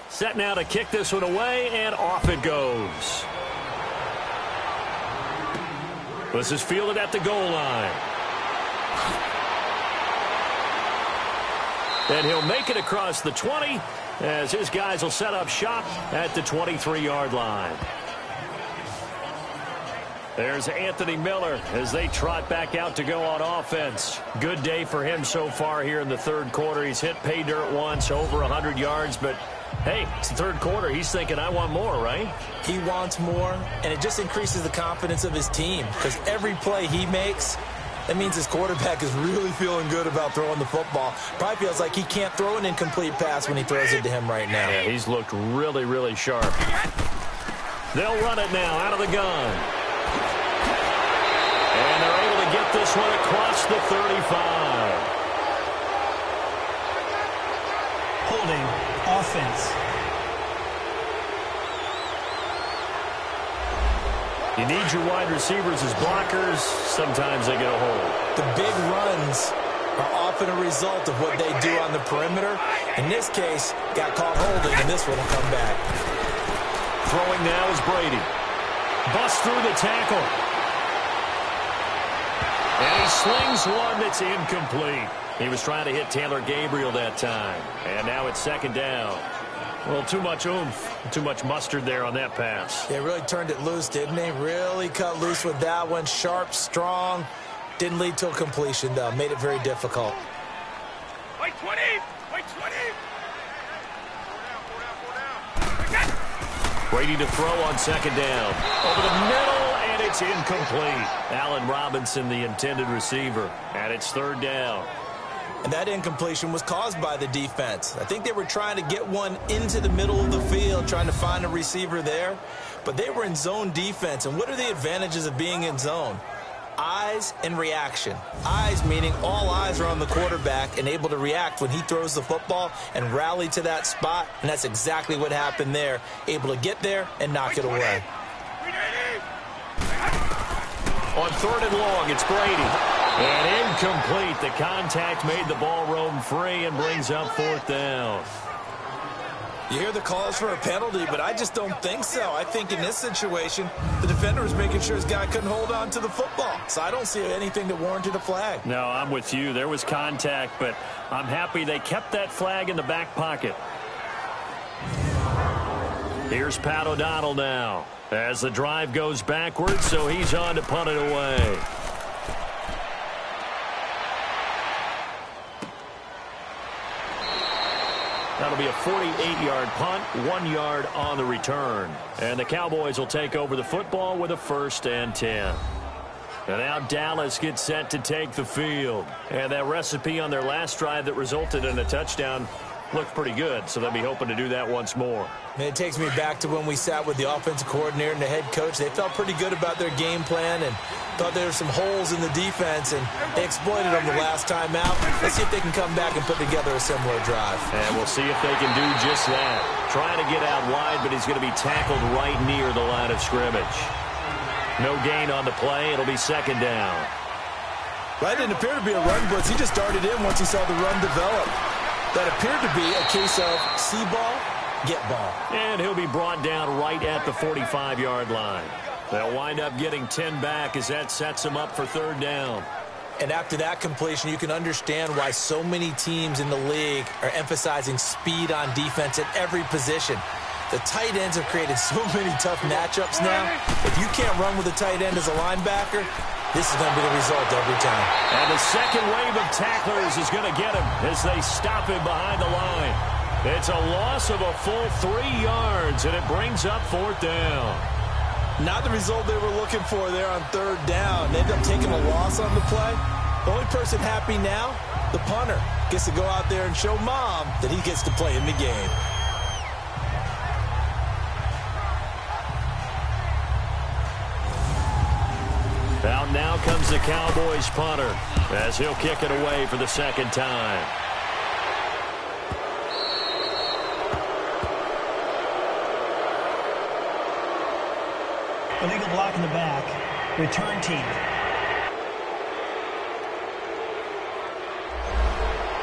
Set now to kick this one away, and off it goes. This is fielded at the goal line. And he'll make it across the 20 as his guys will set up shop at the 23-yard line. There's Anthony Miller as they trot back out to go on offense. Good day for him so far here in the third quarter. He's hit pay dirt once, over 100 yards, but hey, it's the third quarter. He's thinking, I want more, right? He wants more, and it just increases the confidence of his team because every play he makes, that means his quarterback is really feeling good about throwing the football. Probably feels like he can't throw an incomplete pass when he throws it to him right now. Yeah, he's looked really, really sharp. They'll run it now out of the gun. And they're able to get this one across the 35. Holding offense. You need your wide receivers as blockers. Sometimes they get a hold. The big runs are often a result of what they do on the perimeter. In this case, got caught holding, and this one will come back. Throwing now is Brady. Busts through the tackle. And he slings one that's incomplete. He was trying to hit Taylor Gabriel that time. And now it's second down. Well, too much oomph, too much mustard there on that pass. They really turned it loose, didn't they? Really cut loose with that one. Sharp, strong. Didn't lead to a completion, though. Made it very difficult. Wait 20! Wait 20! Brady to throw on second down. Over the middle, and It's incomplete. Allen Robinson, the intended receiver, and it's third down. And that incompletion was caused by the defense. I think they were trying to get one into the middle of the field, trying to find a receiver there. But they were in zone defense. And what are the advantages of being in zone? Eyes and reaction. Eyes meaning all eyes are on the quarterback and able to react when he throws the football and rally to that spot. And that's exactly what happened there. Able to get there and knock it away. On third and long, it's Brady. And incomplete. The contact made the ball roam free and brings up fourth down. You hear the calls for a penalty, but I just don't think so. I think in this situation, the defender was making sure his guy couldn't hold on to the football. So I don't see anything that warranted a flag. No, I'm with you. There was contact, but I'm happy they kept that flag in the back pocket. Here's Pat O'Donnell now as the drive goes backwards, so he's on to punt it away. That'll be a 48-yard punt, 1 yard on the return. And the Cowboys will take over the football with a 1st and 10. And now Dallas gets set to take the field. And that recipe on their last drive that resulted in a touchdown looked pretty good, so they'll be hoping to do that once more. And it takes me back to when we sat with the offensive coordinator and the head coach. They felt pretty good about their game plan and thought there were some holes in the defense, and they exploited them the last time out. Let's see if they can come back and put together a similar drive. And we'll see if they can do just that. Trying to get out wide, but he's going to be tackled right near the line of scrimmage. No gain on the play. It'll be 2nd down. That didn't appear to be a run blitz. He just started in once he saw the run develop. That appeared to be a case of see ball, get ball. And he'll be brought down right at the 45-yard line. They'll wind up getting 10 back as that sets them up for 3rd down. And after that completion, you can understand why so many teams in the league are emphasizing speed on defense at every position. The tight ends have created so many tough matchups now. If you can't run with a tight end as a linebacker, this is going to be the result every time. And the second wave of tacklers is going to get him as they stop him behind the line. It's a loss of a full 3 yards, and it brings up 4th down. Not the result they were looking for there on 3rd down. They end up taking a loss on the play. The only person happy now, the punter, gets to go out there and show mom that he gets to play in the game. Out now comes the Cowboys punter as he'll kick it away for the 2nd time. Illegal block in the back. Return team.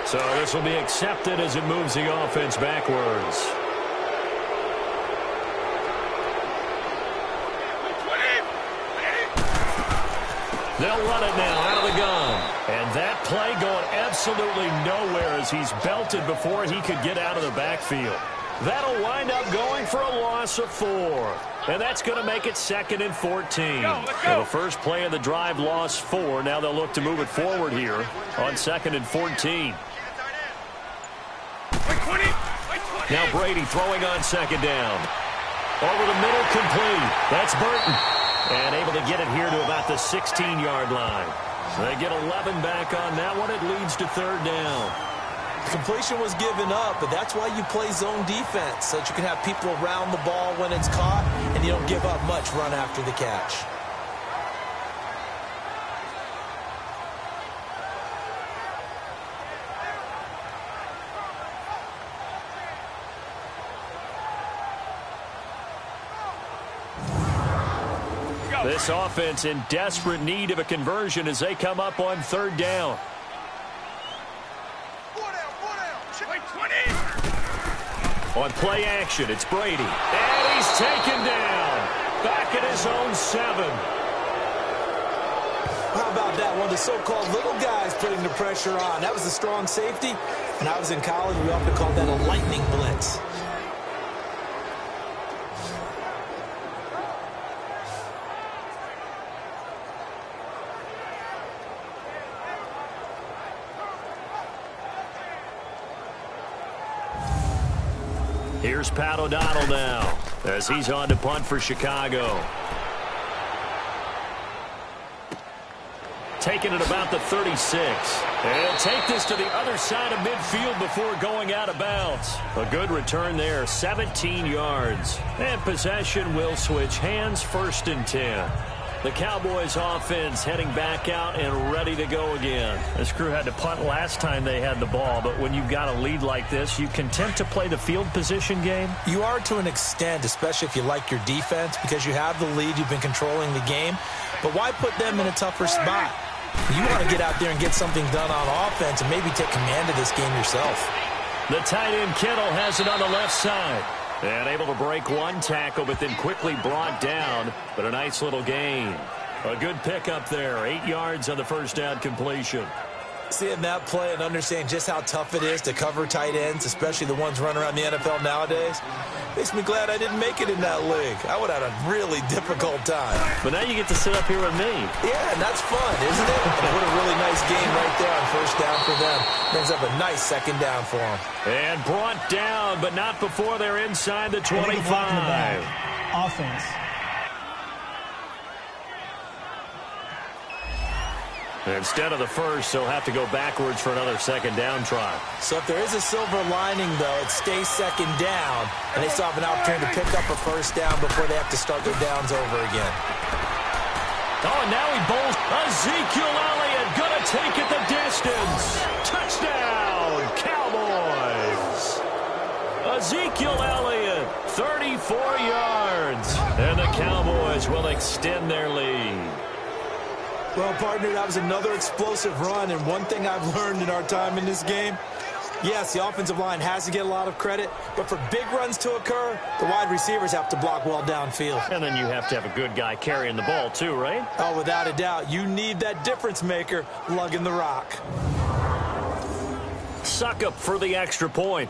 So this will be accepted as it moves the offense backwards. They'll run it now out of the gun. And that play going absolutely nowhere as he's belted before he could get out of the backfield. That'll wind up going for a loss of 4. And that's going to make it 2nd and 14. Let's go. So the first play of the drive lost 4. Now they'll look to move it forward here on 2nd and 14. Now Brady throwing on 2nd down. Over the middle, complete. That's Burton. And able to get it here to about the 16-yard line. So they get 11 back on that one. It leads to 3rd down. Completion was given up, but that's why you play zone defense, so that you can have people around the ball when it's caught, and you don't give up much run after the catch. This offense in desperate need of a conversion as they come up on 3rd down. On play action, it's Brady. And he's taken down. Back at his own 7. How about that? One of the so-called little guys putting the pressure on. That was a strong safety. When I was in college, we often called that a lightning blitz. Here's Pat O'Donnell now as he's on to punt for Chicago. taken at about the 36. And he'll take this to the other side of midfield before going out of bounds. A good return there, 17 yards. And possession will switch hands, 1st and 10. The Cowboys offense heading back out and ready to go again. This crew had to punt last time they had the ball, but when you've got a lead like this, you content to play the field position game? You are to an extent, especially if you like your defense, because you have the lead, you've been controlling the game. But why put them in a tougher spot? You want to get out there and get something done on offense and maybe take command of this game yourself. The tight end Kittle has it on the left side. And able to break one tackle, but then quickly brought down. But a nice little gain. A good pickup there. 8 yards on the first down completion. Seeing that play and understanding just how tough it is to cover tight ends, especially the ones running around the NFL nowadays, makes me glad I didn't make it in that league. I would have had a really difficult time. But now you get to sit up here with me. Yeah, and that's fun, isn't it? And what a really nice game right there on first down for them. Brings up a nice second down for them. And brought down, but not before they're inside the 25. Offense. Instead of the first, they'll have to go backwards for another second down try. So if there is a silver lining, though, it stays second down, and they still have an opportunity to pick up a first down before they have to start their downs over again. Oh, and now he bowls. Ezekiel Elliott going to take it the distance. Touchdown, Cowboys. Ezekiel Elliott, 34 yards. And the Cowboys will extend their lead. Well, partner, that was another explosive run, and one thing I've learned in our time in this game, yes, the offensive line has to get a lot of credit, but for big runs to occur, the wide receivers have to block well downfield. And then you have to have a good guy carrying the ball too, right? Oh, without a doubt. You need that difference maker lugging the rock. Suckup for the extra point.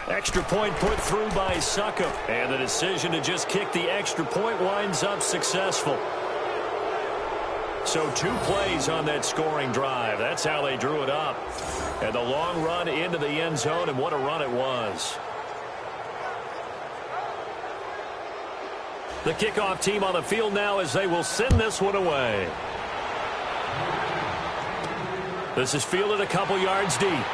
Extra point put through by Suckup. And the decision to just kick the extra point winds up successful. So 2 plays on that scoring drive. That's how they drew it up. And the long run into the end zone, and what a run it was. The kickoff team on the field now as they will send this one away. This is fielded a couple yards deep.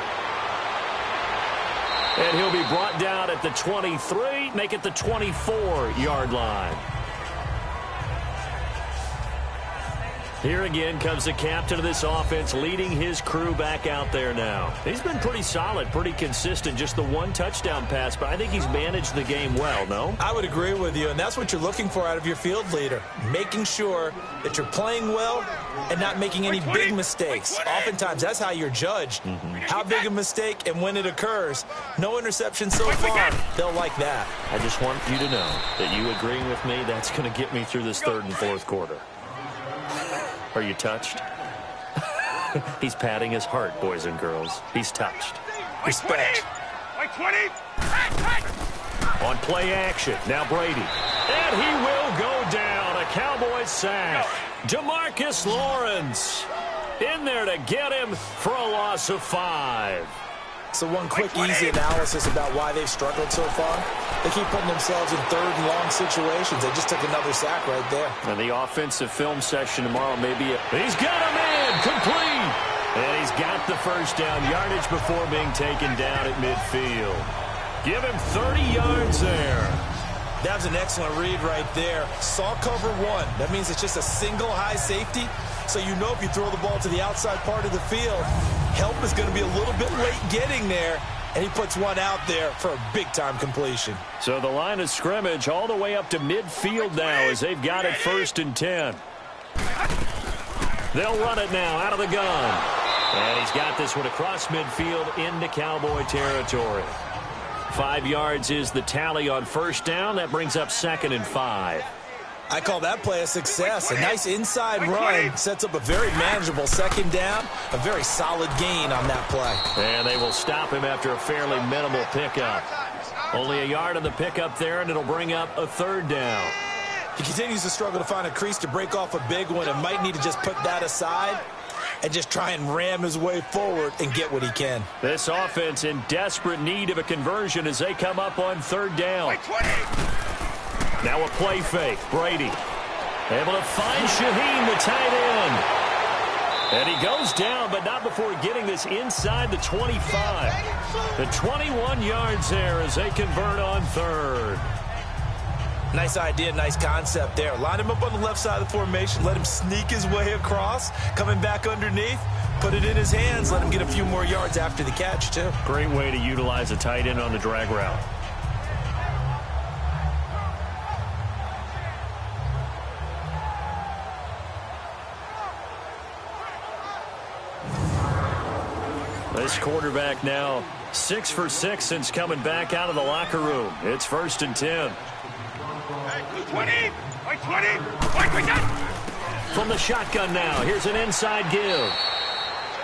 And he'll be brought down at the 23, make it the 24-yard line. Here again comes the captain of this offense, leading his crew back out there now. He's been pretty solid, pretty consistent, just the 1 touchdown pass, but I think he's managed the game well, no? I would agree with you, and that's what you're looking for out of your field leader, making sure that you're playing well and not making any big mistakes. Oftentimes, that's how you're judged. How big a mistake and when it occurs. No interception so far. They'll like that. I just want you to know that you agreeing with me, that's going to get me through this 3rd and 4th quarter. Are you touched? He's patting his heart, boys and girls. He's touched. Respect. On play action, now Brady. And he will go down. A Cowboys sack. DeMarcus Lawrence in there to get him for a loss of 5. So one quick, easy analysis about why they've struggled so far. They keep putting themselves in 3rd and long situations. They just took another sack right there. And the offensive film session tomorrow may be he's got a man complete. And he's got the first down yardage before being taken down at midfield. Give him 30 yards there. That was an excellent read right there. Saw cover 1. That means it's just a single high safety. So you know if you throw the ball to the outside part of the field, help is going to be a little bit late getting there. And he puts one out there for a big-time completion. So the line of scrimmage all the way up to midfield now as they've got it 1st and 10. They'll run it now out of the gun. And he's got this one across midfield into Cowboy territory. 5 yards is the tally on first down. That brings up 2nd and 5. I call that play a success. A nice inside run sets up a very manageable second down. A very solid gain on that play. And they will stop him after a fairly minimal pickup. Only a yard on the pickup there, and it'll bring up a 3rd down. He continues to struggle to find a crease to break off a big one and might need to just put that aside and just try and ram his way forward and get what he can. This offense in desperate need of a conversion as they come up on 3rd down. Now a play fake. Brady. Able to find Shaheen, the tight end. And he goes down, but not before getting this inside the 25. The 21 yards there as they convert on third. Nice idea, nice concept there. Line him up on the left side of the formation. Let him sneak his way across. Coming back underneath. Put it in his hands. Let him get a few more yards after the catch, too. Great way to utilize a tight end on the drag route. This quarterback now 6 for 6 since coming back out of the locker room. It's 1st and 10. Hey, 20! 20! From the shotgun now, here's an inside give.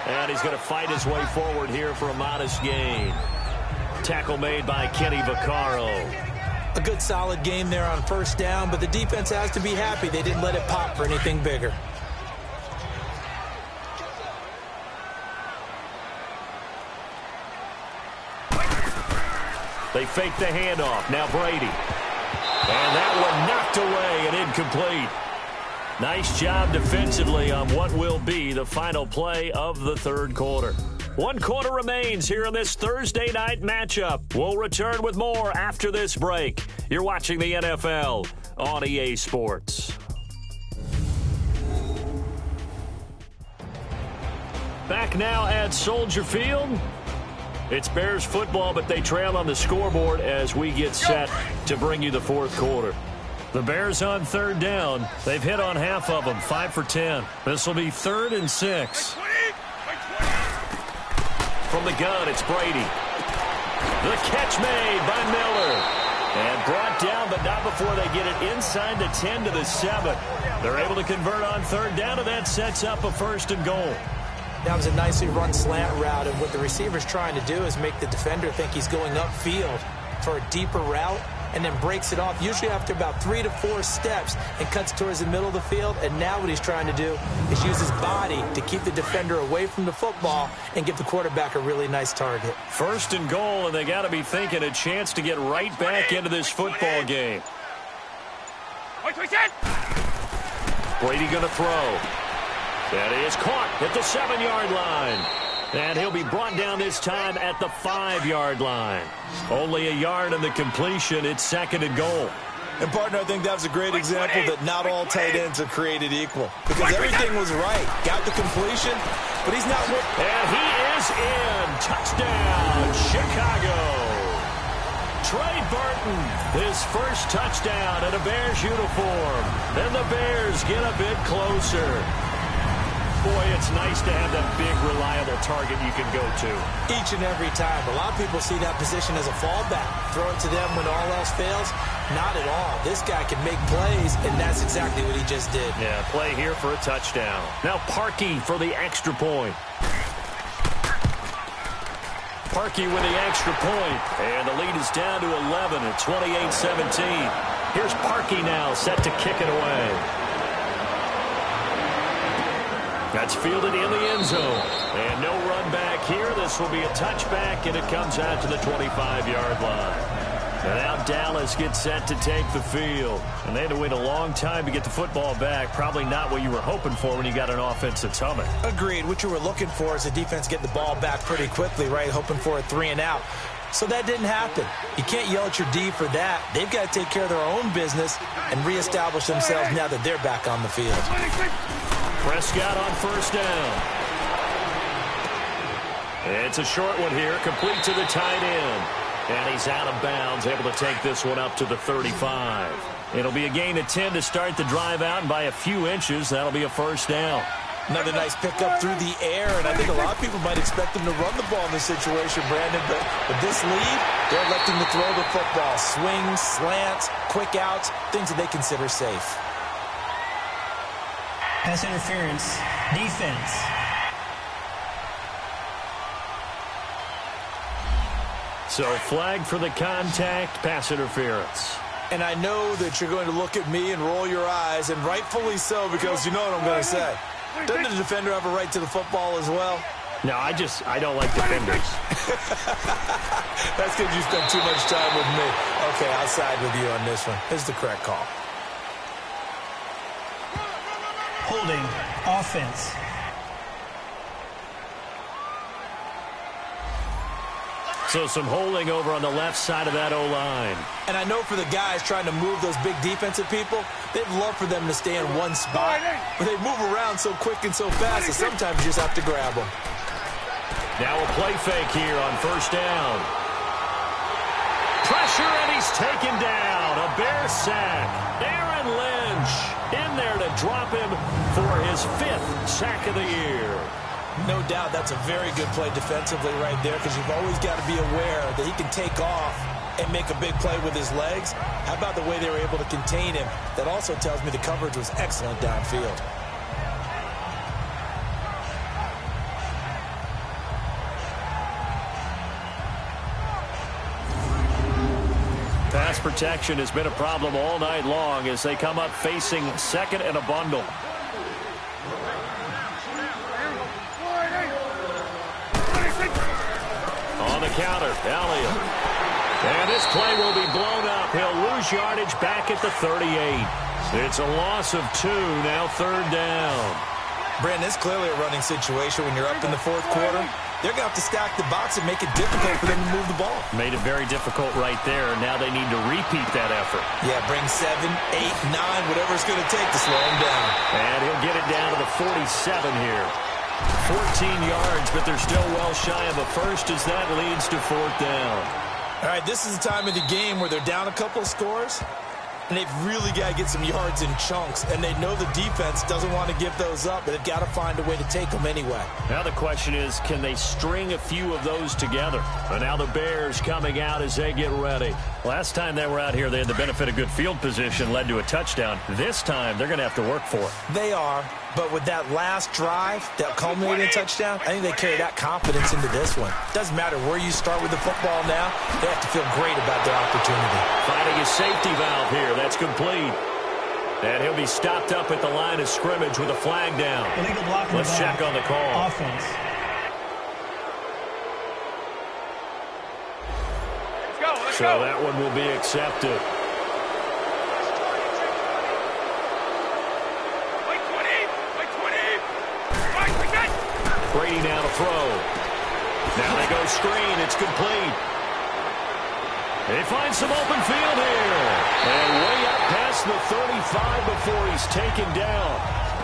And he's going to fight his way forward here for a modest gain. Tackle made by Kenny Vaccaro. A good solid game there on 1st down, but the defense has to be happy they didn't let it pop for anything bigger. They fake the handoff. Now Brady. And that one knocked away and incomplete. Nice job defensively on what will be the final play of the third quarter. 1 quarter remains here in this Thursday night matchup. We'll return with more after this break. You're watching the NFL on EA Sports. Back now at Soldier Field. It's Bears football, but they trail on the scoreboard as we get set to bring you the fourth quarter. The Bears on 3rd down. They've hit on half of them, 5 for 10. This will be 3rd and 6. From the gun, it's Brady. The catch made by Miller. And brought down, but not before they get it inside the 10 to the 7. They're able to convert on 3rd down, and that sets up a 1st and goal. That was a nicely run slant route, and what the receiver's trying to do is make the defender think he's going upfield for a deeper route, and then breaks it off, usually after about 3 to 4 steps, and cuts towards the middle of the field. And now what he's trying to do is use his body to keep the defender away from the football and give the quarterback a really nice target. 1st and goal, and they got to be thinking a chance to get right back into this football game. Brady going to throw. That is caught at the 7-yard line. And he'll be brought down this time at the 5-yard line. Only a yard in the completion. It's 2nd and goal. And, partner, I think that was a great example that not all tight ends are created equal. Because everything was right. Got the completion, but he's not... And he is in. Touchdown, Chicago. Trey Burton, his first touchdown in a Bears uniform. And the Bears get a bit closer. Boy, it's nice to have that big, reliable target you can go to. Each and every time. A lot of people see that position as a fallback. Throw it to them when all else fails. Not at all. This guy can make plays, and that's exactly what he just did. Yeah, play here for a touchdown. Now Parkey for the extra point. Parkey with the extra point. And the lead is down to 11 at 28-17. Here's Parkey now set to kick it away. That's fielded in the end zone. And no run back here. This will be a touchback, and it comes out to the 25-yard line. And now Dallas gets set to take the field. And they had to wait a long time to get the football back. Probably not what you were hoping for when you got an offense that's humming. Agreed. What you were looking for is the defense get the ball back pretty quickly, right? Hoping for a 3-and-out. So that didn't happen. You can't yell at your D for that. They've got to take care of their own business and reestablish themselves now that they're back on the field. Prescott on 1st down. It's a short one here, complete to the tight end. And he's out of bounds, able to take this one up to the 35. It'll be a gain of 10 to start the drive out, and by a few inches, that'll be a 1st down. Another nice pickup through the air, and I think a lot of people might expect them to run the ball in this situation, Brandon, but with this lead, they're electing to throw the football. Swings, slants, quick outs, things that they consider safe. Pass interference, defense. So flag for the contact, pass interference. And I know that you're going to look at me and roll your eyes, and rightfully so, because you know what I'm going to say. Doesn't the defender have a right to the football as well? No, I don't like defenders. That's because you spent too much time with me. Okay, I'll side with you on this one. This is the correct call. Holding. Offense. So some holding over on the left side of that O-line. And I know for the guys trying to move those big defensive people, they'd love for them to stay in one spot. But they move around so quick and so fast that sometimes you just have to grab them. Now a play fake here on first down. Pressure, and he's taken down. A Bear sack. Aaron Lynch in there to drop him for his 5th sack of the year. No doubt that's a very good play defensively right there, because you've always got to be aware that he can take off and make a big play with his legs. How about the way they were able to contain him? That also tells me the coverage was excellent downfield. Pass protection has been a problem all night long as they come up facing second and a bundle. On the counter, Elliott. And this play will be blown up. He'll lose yardage back at the 38. It's a loss of 2, now third down. Brandon, it's clearly a running situation when you're up in the fourth quarter. They're going to have to stack the box and make it difficult for them to move the ball. Made it very difficult right there. Now they need to repeat that effort. Yeah, bring 7, 8, 9, whatever it's going to take to slow him down. And he'll get it down to the 47 here. 14 yards, but they're still well shy of a first as that leads to fourth down. All right, this is the time of the game where they're down a couple of scores, and they've really got to get some yards in chunks, and they know the defense doesn't want to give those up, but they've got to find a way to take them anyway. Now the question is, can they string a few of those together? And now the Bears coming out as they get ready. Last time they were out here, they had the benefit of good field position, led to a touchdown. This time, they're going to have to work for it. They are, but with that last drive, that culminating touchdown, I think they carry that confidence into this one. Doesn't matter where you start with the football now, they have to feel great about their opportunity. Finding a safety valve here. That's complete. And he'll be stopped up at the line of scrimmage with a flag down. Illegal block. Let's check on the call. Offense. So that one will be accepted. Brady now to throw. Now they go screen. It's complete. They find some open field here. And way up past the 35 before he's taken down.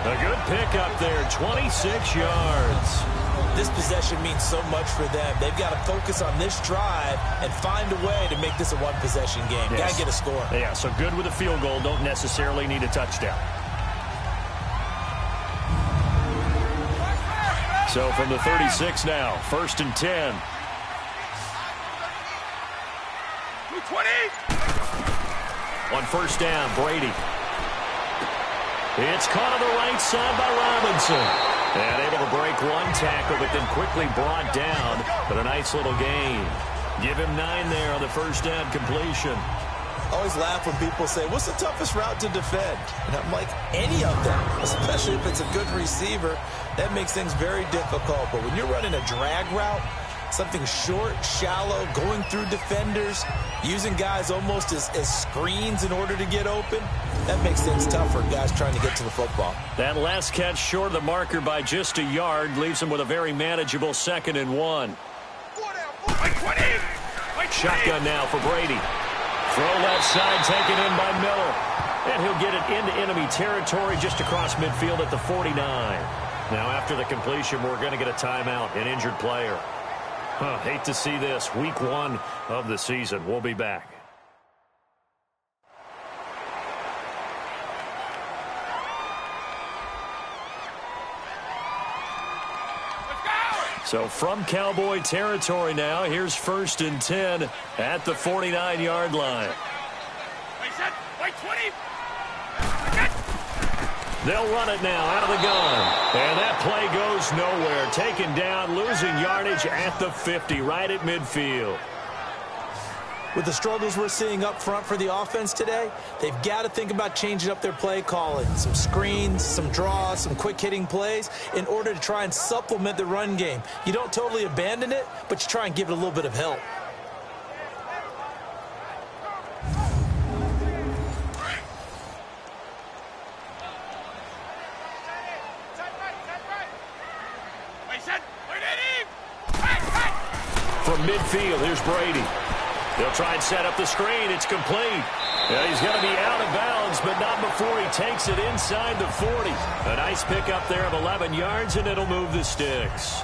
A good pickup there, 26 yards. This possession means so much for them. They've got to focus on this drive and find a way to make this a one-possession game. Yes. Got to get a score. Yeah, so good with a field goal. Don't necessarily need a touchdown. So from the 36 now, 1st and 10. 20. On first down, Brady. It's caught on the right side by Robinson. And able to break one tackle, but then quickly brought down. But a nice little gain. Give him 9 there on the first down completion. I always laugh when people say, what's the toughest route to defend? And I'm like, any of them, especially if it's a good receiver. That makes things very difficult. But when you're running a drag route, something short, shallow, going through defenders, using guys almost as screens in order to get open, that makes things tough for guys trying to get to the football. That last catch short of the marker by just a yard leaves him with a very manageable 2nd and 1. Shotgun now for Brady. Throw left side taken in by Miller. And he'll get it into enemy territory just across midfield at the 49. Now after the completion, we're going to get a timeout, an injured player. Hate to see this. Week 1 of the season. We'll be back. So from Cowboy territory now, here's 1st and 10 at the 49-yard line. Wait, 20. They'll run it now out of the gun. And that play goes nowhere. Taken down, losing yardage at the 50, right at midfield. With the struggles we're seeing up front for the offense today, they've got to think about changing up their play calling. Some screens, some draws, some quick-hitting plays in order to try and supplement the run game. You don't totally abandon it, but you try and give it a little bit of help. field. Here's Brady. They'll try and set up the screen. It's complete. Yeah, he's going to be out of bounds, but not before he takes it inside the 40. A nice pickup there of 11 yards, and it'll move the sticks.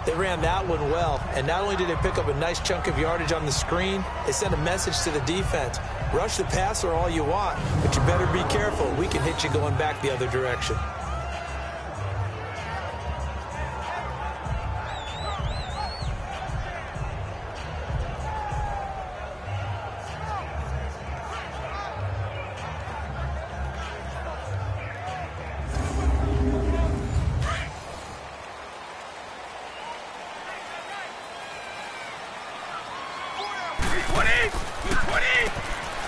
They ran that one well, and not only did they pick up a nice chunk of yardage on the screen, they sent a message to the defense. Rush the passer all you want, but you better be careful. We can hit you going back the other direction.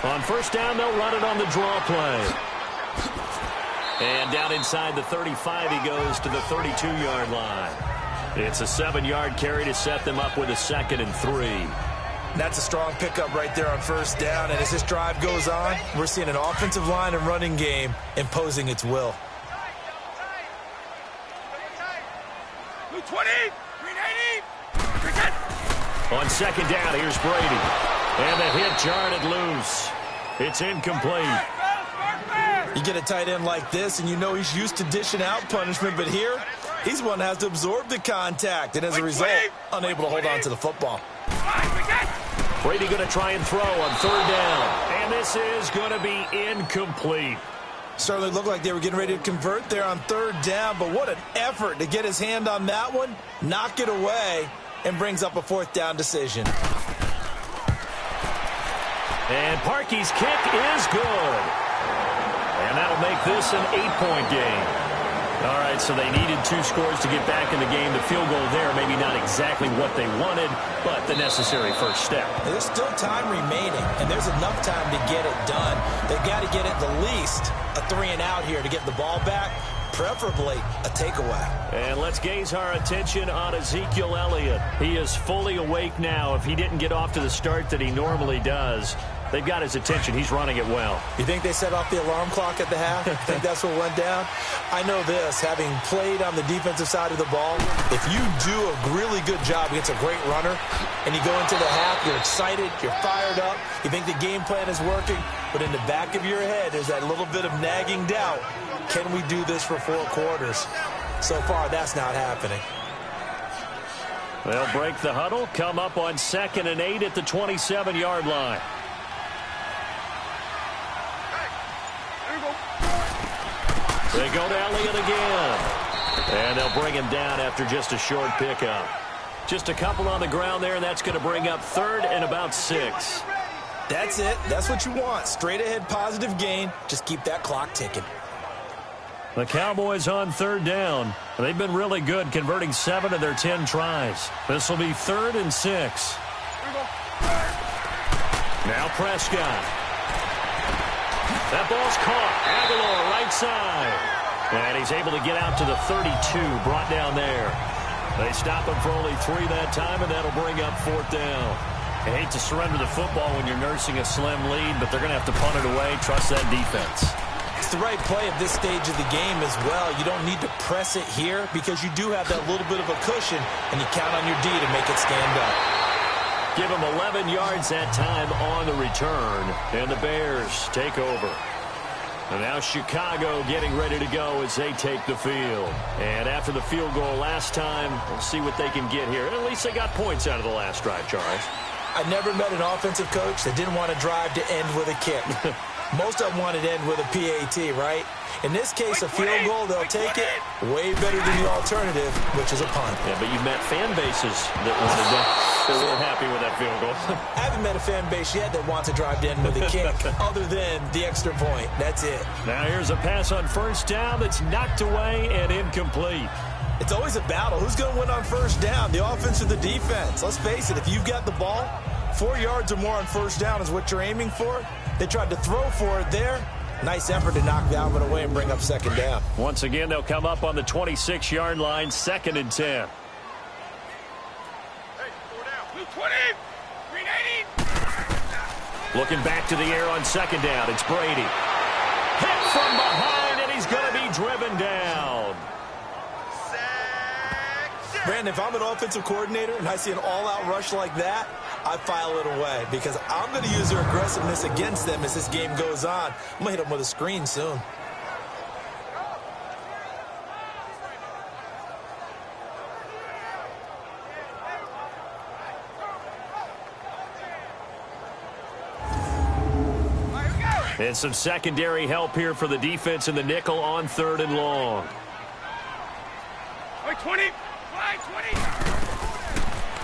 On first down, they'll run it on the draw play. And down inside the 35, he goes to the 32-yard line. It's a 7-yard carry to set them up with a 2nd and 3. That's a strong pickup right there on first down. And as this drive goes on, we're seeing an offensive line and running game imposing its will. 20, 390, on second down, here's Brady. And the hit jarred loose. It's incomplete. You get a tight end like this, and you know he's used to dishing out punishment, but here, he's one that has to absorb the contact, and as a result, unable to hold on to the football. Brady going to try and throw on third down. And this is going to be incomplete. Certainly looked like they were getting ready to convert there on third down, but what an effort to get his hand on that one, knock it away, and brings up a 4th down decision. And Parkey's kick is good. And that'll make this an 8-point game. All right, so they needed 2 scores to get back in the game. The field goal there, maybe not exactly what they wanted, but the necessary first step. There's still time remaining, and there's enough time to get it done. They've got to get at the least a 3-and-out here to get the ball back, preferably a takeaway. And let's gaze our attention on Ezekiel Elliott. He is fully awake now. If he didn't get off to the start that he normally does, they've got his attention. He's running it well. You think they set off the alarm clock at the half? Think that's what went down? I know this, having played on the defensive side of the ball, if you do a really good job against a great runner and you go into the half, you're excited, you're fired up, you think the game plan is working, but in the back of your head there's that little bit of nagging doubt. Can we do this for 4 quarters? So far, that's not happening. They'll break the huddle, come up on 2nd and 8 at the 27-yard line. They go to Elliott again. And they'll bring him down after just a short pickup. Just a couple on the ground there, and that's going to bring up 3rd and about 6. That's it. That's what you want. Straight ahead positive gain. Just keep that clock ticking. The Cowboys on 3rd down. They've been really good, converting 7 of their 10 tries. This will be 3rd and 6. Now Prescott. That ball's caught. Aguilar right side. And he's able to get out to the 32, brought down there. They stop him for only 3 that time, and that'll bring up 4th down. I hate to surrender the football when you're nursing a slim lead, but they're going to have to punt it away. Trust that defense. It's the right play at this stage of the game as well. You don't need to press it here because you do have that little bit of a cushion, and you count on your D to make it stand up. Give him 11 yards that time on the return, and the Bears take over. And now Chicago getting ready to go as they take the field. And after the field goal last time, we'll see what they can get here. At least they got points out of the last drive, Charles. I never met an offensive coach that didn't want to drive to end with a kick. Most of them wanted to end with a PAT, right? In this case, a field goal, they'll take it way better than the alternative, which is a punt. Yeah, but you've met fan bases that wanted that. They weren't happy with that field goal. I haven't met a fan base yet that wants to drive to end with a kick other than the extra point. That's it. Now here's a pass on first down that's knocked away and incomplete. It's always a battle. Who's going to win on first down, the offense or the defense? Let's face it, if you've got the ball, 4 yards or more on first down is what you're aiming for. They tried to throw for it there. Nice effort to knock that one away and bring up 2nd down. Once again, they'll come up on the 26-yard line, 2nd and 10. Looking back to the air on 2nd down, it's Brady. Hit from behind, and he's going to be driven down. Brandon, if I'm an offensive coordinator and I see an all-out rush like that, I file it away because I'm going to use their aggressiveness against them as this game goes on. I'm going to hit them with a screen soon. And some secondary help here for the defense in the nickel on 3rd and long. 20. 20.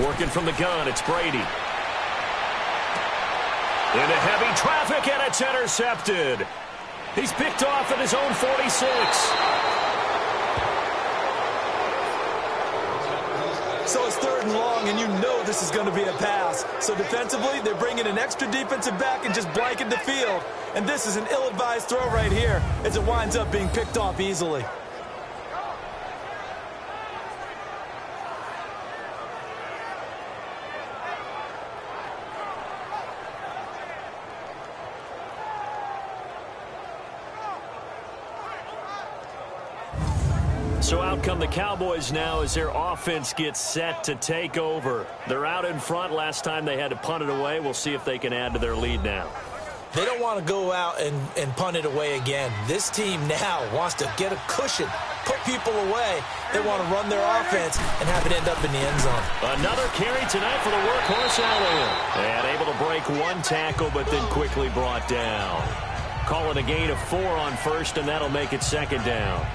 Working from the gun, it's Brady. Into heavy traffic, and it's intercepted. He's picked off at his own 46. So it's 3rd and long, and you know this is going to be a pass. So defensively, they're bringing an extra defensive back and just blanking the field. And this is an ill-advised throw right here as it winds up being picked off easily. So out come the Cowboys now as their offense gets set to take over. They're out in front. Last time they had to punt it away. We'll see if they can add to their lead now. They don't want to go out and punt it away again. This team now wants to get a cushion, put people away. They want to run their offense and have it end up in the end zone. Another carry tonight for the workhorse Allen. And able to break one tackle, but then quickly brought down. Calling a gain of 4 on 1st, and that'll make it 2nd down.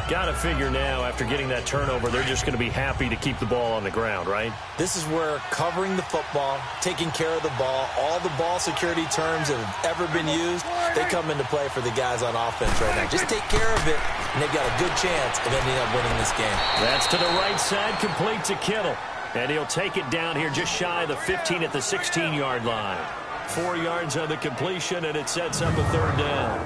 Got to figure now, after getting that turnover, they're just going to be happy to keep the ball on the ground, right? This is where covering the football, taking care of the ball, all the ball security terms that have ever been used, they come into play for the guys on offense right now. Just take care of it, and they've got a good chance of ending up winning this game. That's to the right side, complete to Kittle. And he'll take it down here just shy of the 15 at the 16-yard line. 4 yards on the completion, and it sets up a 3rd down.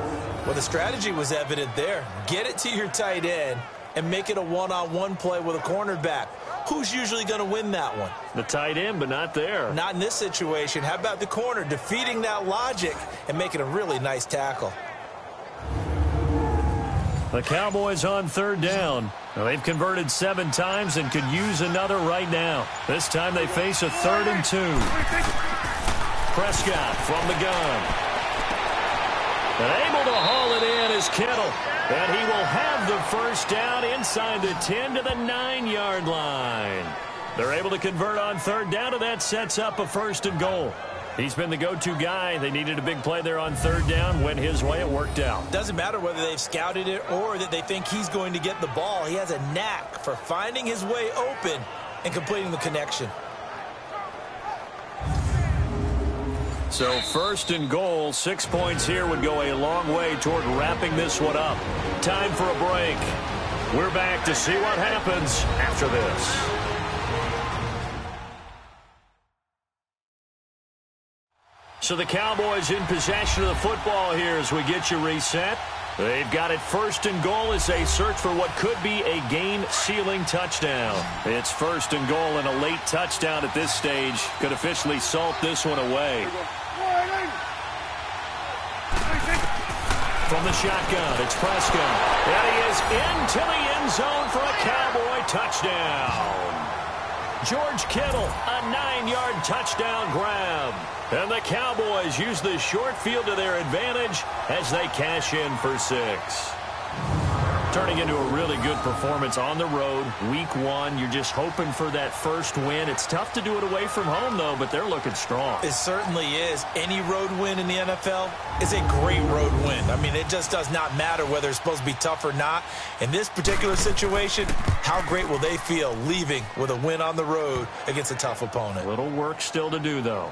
Well, the strategy was evident there. Get it to your tight end and make it a one-on-one play with a cornerback. Who's usually going to win that one? The tight end, but not there. Not in this situation. How about the corner defeating that logic and making a really nice tackle? The Cowboys on 3rd down. Now, they've converted 7 times and could use another right now. This time they face a 3rd and 2. Prescott from the gun. And able to haul it in is Kittle. And he will have the 1st down inside the 10 to the 9-yard line. They're able to convert on 3rd down, and that sets up a 1st and goal. He's been the go-to guy. They needed a big play there on 3rd down. Went his way. It worked out. Doesn't matter whether they've scouted it or that they think he's going to get the ball. He has a knack for finding his way open and completing the connection. So 1st and goal, 6 points here would go a long way toward wrapping this one up. Time for a break. We're back to see what happens after this. So the Cowboys in possession of the football here as we get you reset. They've got it 1st and goal as they search for what could be a game-sealing touchdown. It's 1st and goal, and a late touchdown at this stage could officially salt this one away. From the shotgun, it's Prescott. And he is into the end zone for a Cowboy touchdown. George Kittle, a 9-yard touchdown grab. And the Cowboys use the short field to their advantage as they cash in for 6. Turning into a really good performance on the road. Week 1, you're just hoping for that 1st win. It's tough to do it away from home, though, but they're looking strong. It certainly is. Any road win in the NFL is a great road win. I mean, it just does not matter whether it's supposed to be tough or not. In this particular situation, how great will they feel leaving with a win on the road against a tough opponent? Little work still to do, though.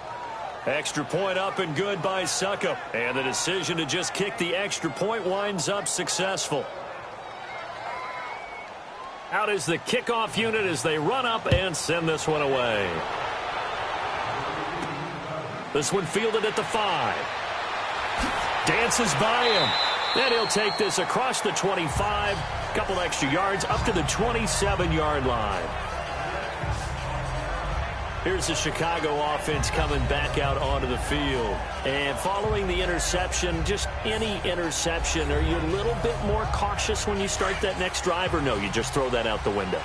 Extra point up and good by Suckup. And the decision to just kick the extra point winds up successful. Out is the kickoff unit as they run up and send this one away. This one fielded at the 5. Dances by him. And he'll take this across the 25. Couple extra yards up to the 27-yard line. Here's the Chicago offense coming back out onto the field. And following the interception, just any interception, are you a little bit more cautious when you start that next drive, or no, you just throw that out the window?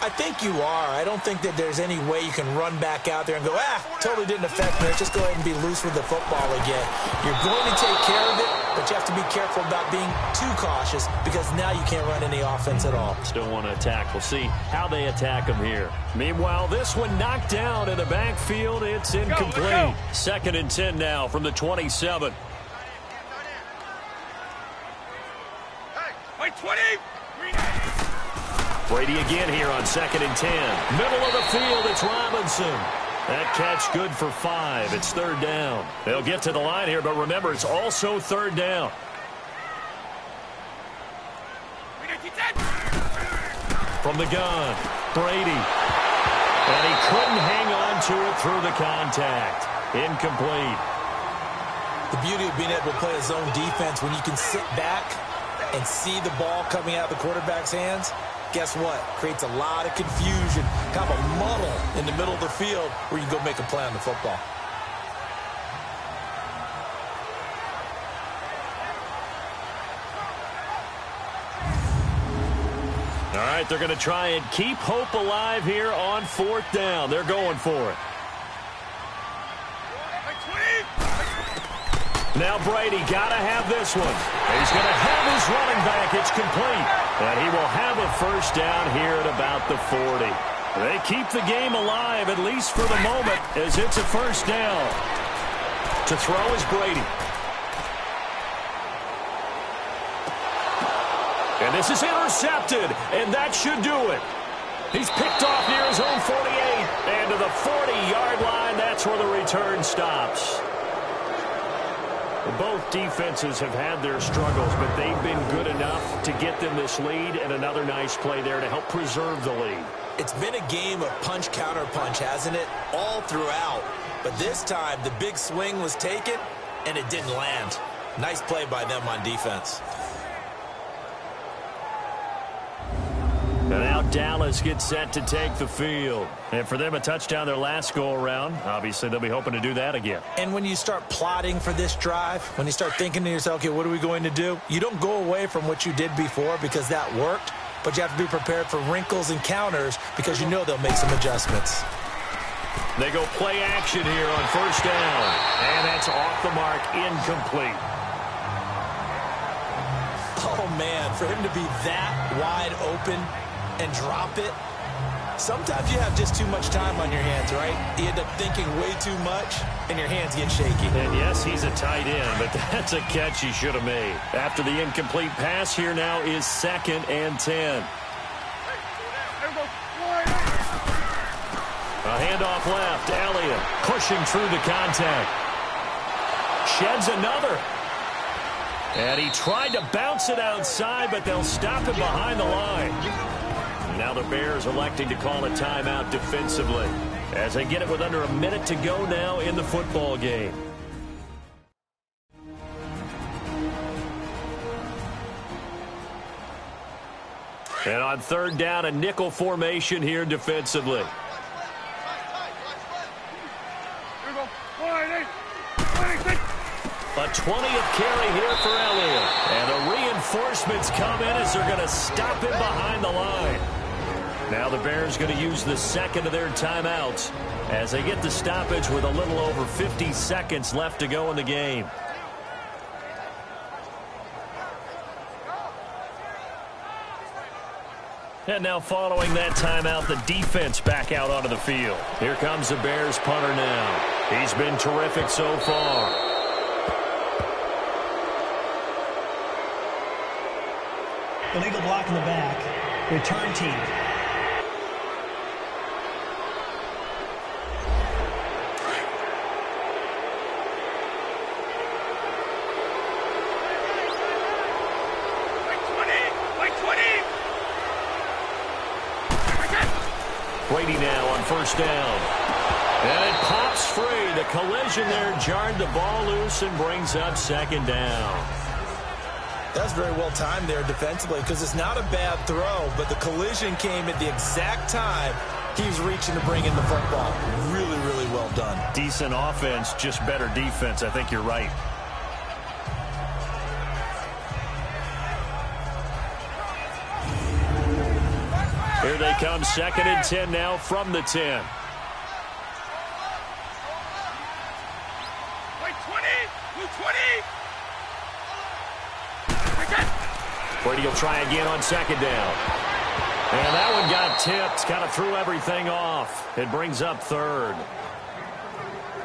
I think you are. I don't think that there's any way you can run back out there and go, totally didn't affect me. Let's just go ahead and be loose with the football again. You're going to take care of it, but you have to be careful about being too cautious because now you can't run any offense at all. Still want to attack. We'll see how they attack them here. Meanwhile, this one knocked down in the backfield. It's incomplete. 2nd and 10 now from the 27. Hey, 20. Brady again here on 2nd and 10. Middle of the field, it's Robinson. That catch good for 5. It's 3rd down. They'll get to the line here, but remember, it's also 3rd down. From the gun, Brady. And he couldn't hang on to it through the contact. Incomplete. The beauty of being able to play a zone defense when you can sit back and see the ball coming out of the quarterback's hands, guess what? Creates a lot of confusion, kind of a muddle in the middle of the field where you can go make a play on the football. All right, they're going to try and keep hope alive here on 4th down. They're going for it. Now Brady got to have this one. He's going to have his running back. It's complete. And he will have a 1st down here at about the 40. They keep the game alive, at least for the moment, as it's a 1st down. To throw is Brady. And this is intercepted, and that should do it. He's picked off near his own 48. And to the 40-yard line, that's where the return stops. Both defenses have had their struggles, but they've been good enough to get them this lead, and another nice play there to help preserve the lead. It's been a game of punch-counter-punch, hasn't it? All throughout. But this time, the big swing was taken, and it didn't land. Nice play by them on defense. And now Dallas gets set to take the field. And for them, a touchdown their last go-around. Obviously, they'll be hoping to do that again. And when you start plotting for this drive, when you start thinking to yourself, okay, what are we going to do? You don't go away from what you did before because that worked, but you have to be prepared for wrinkles and counters because you know they'll make some adjustments. They go play action here on 1st down. And that's off the mark, incomplete. Oh, man, for him to be that wide open and drop it. Sometimes you have just too much time on your hands, right? You end up thinking way too much, and your hands get shaky. And yes, he's a tight end, but that's a catch he should have made. After the incomplete pass, here now is 2nd and 10. A handoff left, Elliott pushing through the contact. Sheds another. And he tried to bounce it outside, but they'll stop him behind the line. Now the Bears electing to call a timeout defensively as they get it with under a minute to go now in the football game. And on 3rd down, a nickel formation here defensively. A 20th carry here for Elliott. And the reinforcements come in as they're going to stop him behind the line. Now the Bears going to use the 2nd of their timeouts as they get the stoppage with a little over 50 seconds left to go in the game. And now following that timeout, the defense back out onto the field. Here comes the Bears punter now. He's been terrific so far. Illegal block in the back. Return team. Brady now on 1st down. And it pops free. The collision there jarred the ball loose and brings up 2nd down. That's very well timed there defensively because it's not a bad throw, but the collision came at the exact time he was reaching to bring in the football. Really, really well done. Decent offense, just better defense. I think you're right. Here they come, 2nd and 10 now from the 10. Wait, 20! Blue 20! Brady will try again on 2nd down. And that one got tipped. Kind of threw everything off. It brings up 3rd.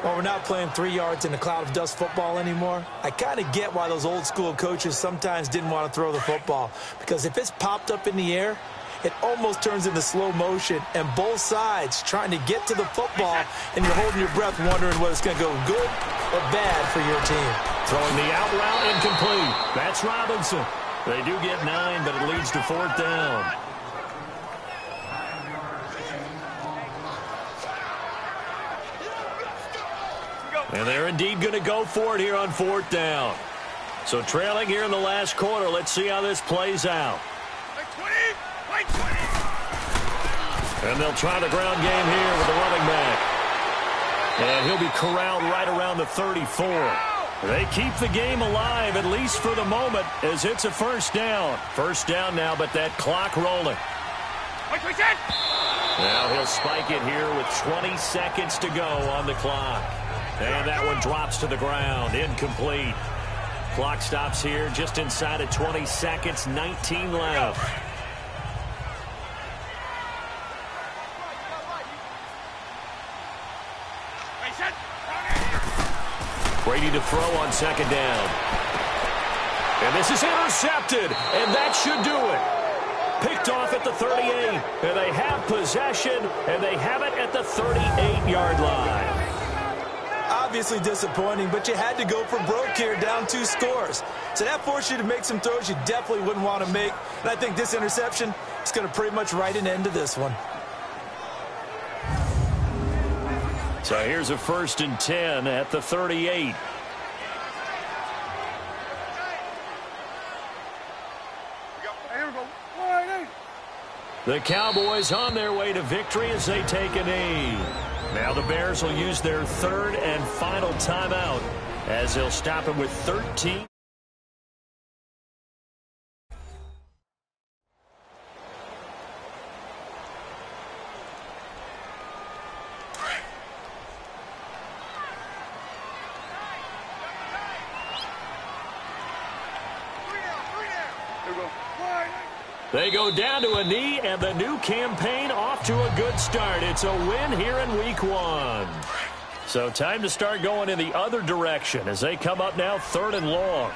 Well, we're not playing 3 yards in a cloud of dust football anymore. I kind of get why those old school coaches sometimes didn't want to throw the football. Because if it's popped up in the air, it almost turns into slow motion. And both sides trying to get to the football, and you're holding your breath wondering whether it's going to go good or bad for your team. Throwing the out route incomplete. That's Robinson. They do get 9, but it leads to 4th down. And they're indeed going to go for it here on 4th down. So trailing here in the last quarter. Let's see how this plays out. Wait, 20! And they'll try the ground game here with the running back. And he'll be corralled right around the 34. They keep the game alive, at least for the moment, as it's a 1st down. 1st down now, but that clock rolling. Wait, Now he'll spike it here with 20 seconds to go on the clock. And that one drops to the ground. Incomplete. Clock stops here just inside of 20 seconds. 19 left. Brady to throw on 2nd down. And this is intercepted. And that should do it. Picked off at the 38. And they have possession. And they have it at the 38-yard line. Obviously disappointing, but you had to go for broke here, down 2 scores. So that forced you to make some throws you definitely wouldn't want to make. And I think this interception is going to pretty much write an end to this one. So here's a 1st and 10 at the 38. The Cowboys on their way to victory as they take a knee. Now the Bears will use their 3rd and final timeout as they'll stop it with 13. They go down to a knee, and the new campaign off to a good start. It's a win here in Week 1. So time to start going in the other direction as they come up now 3rd and long.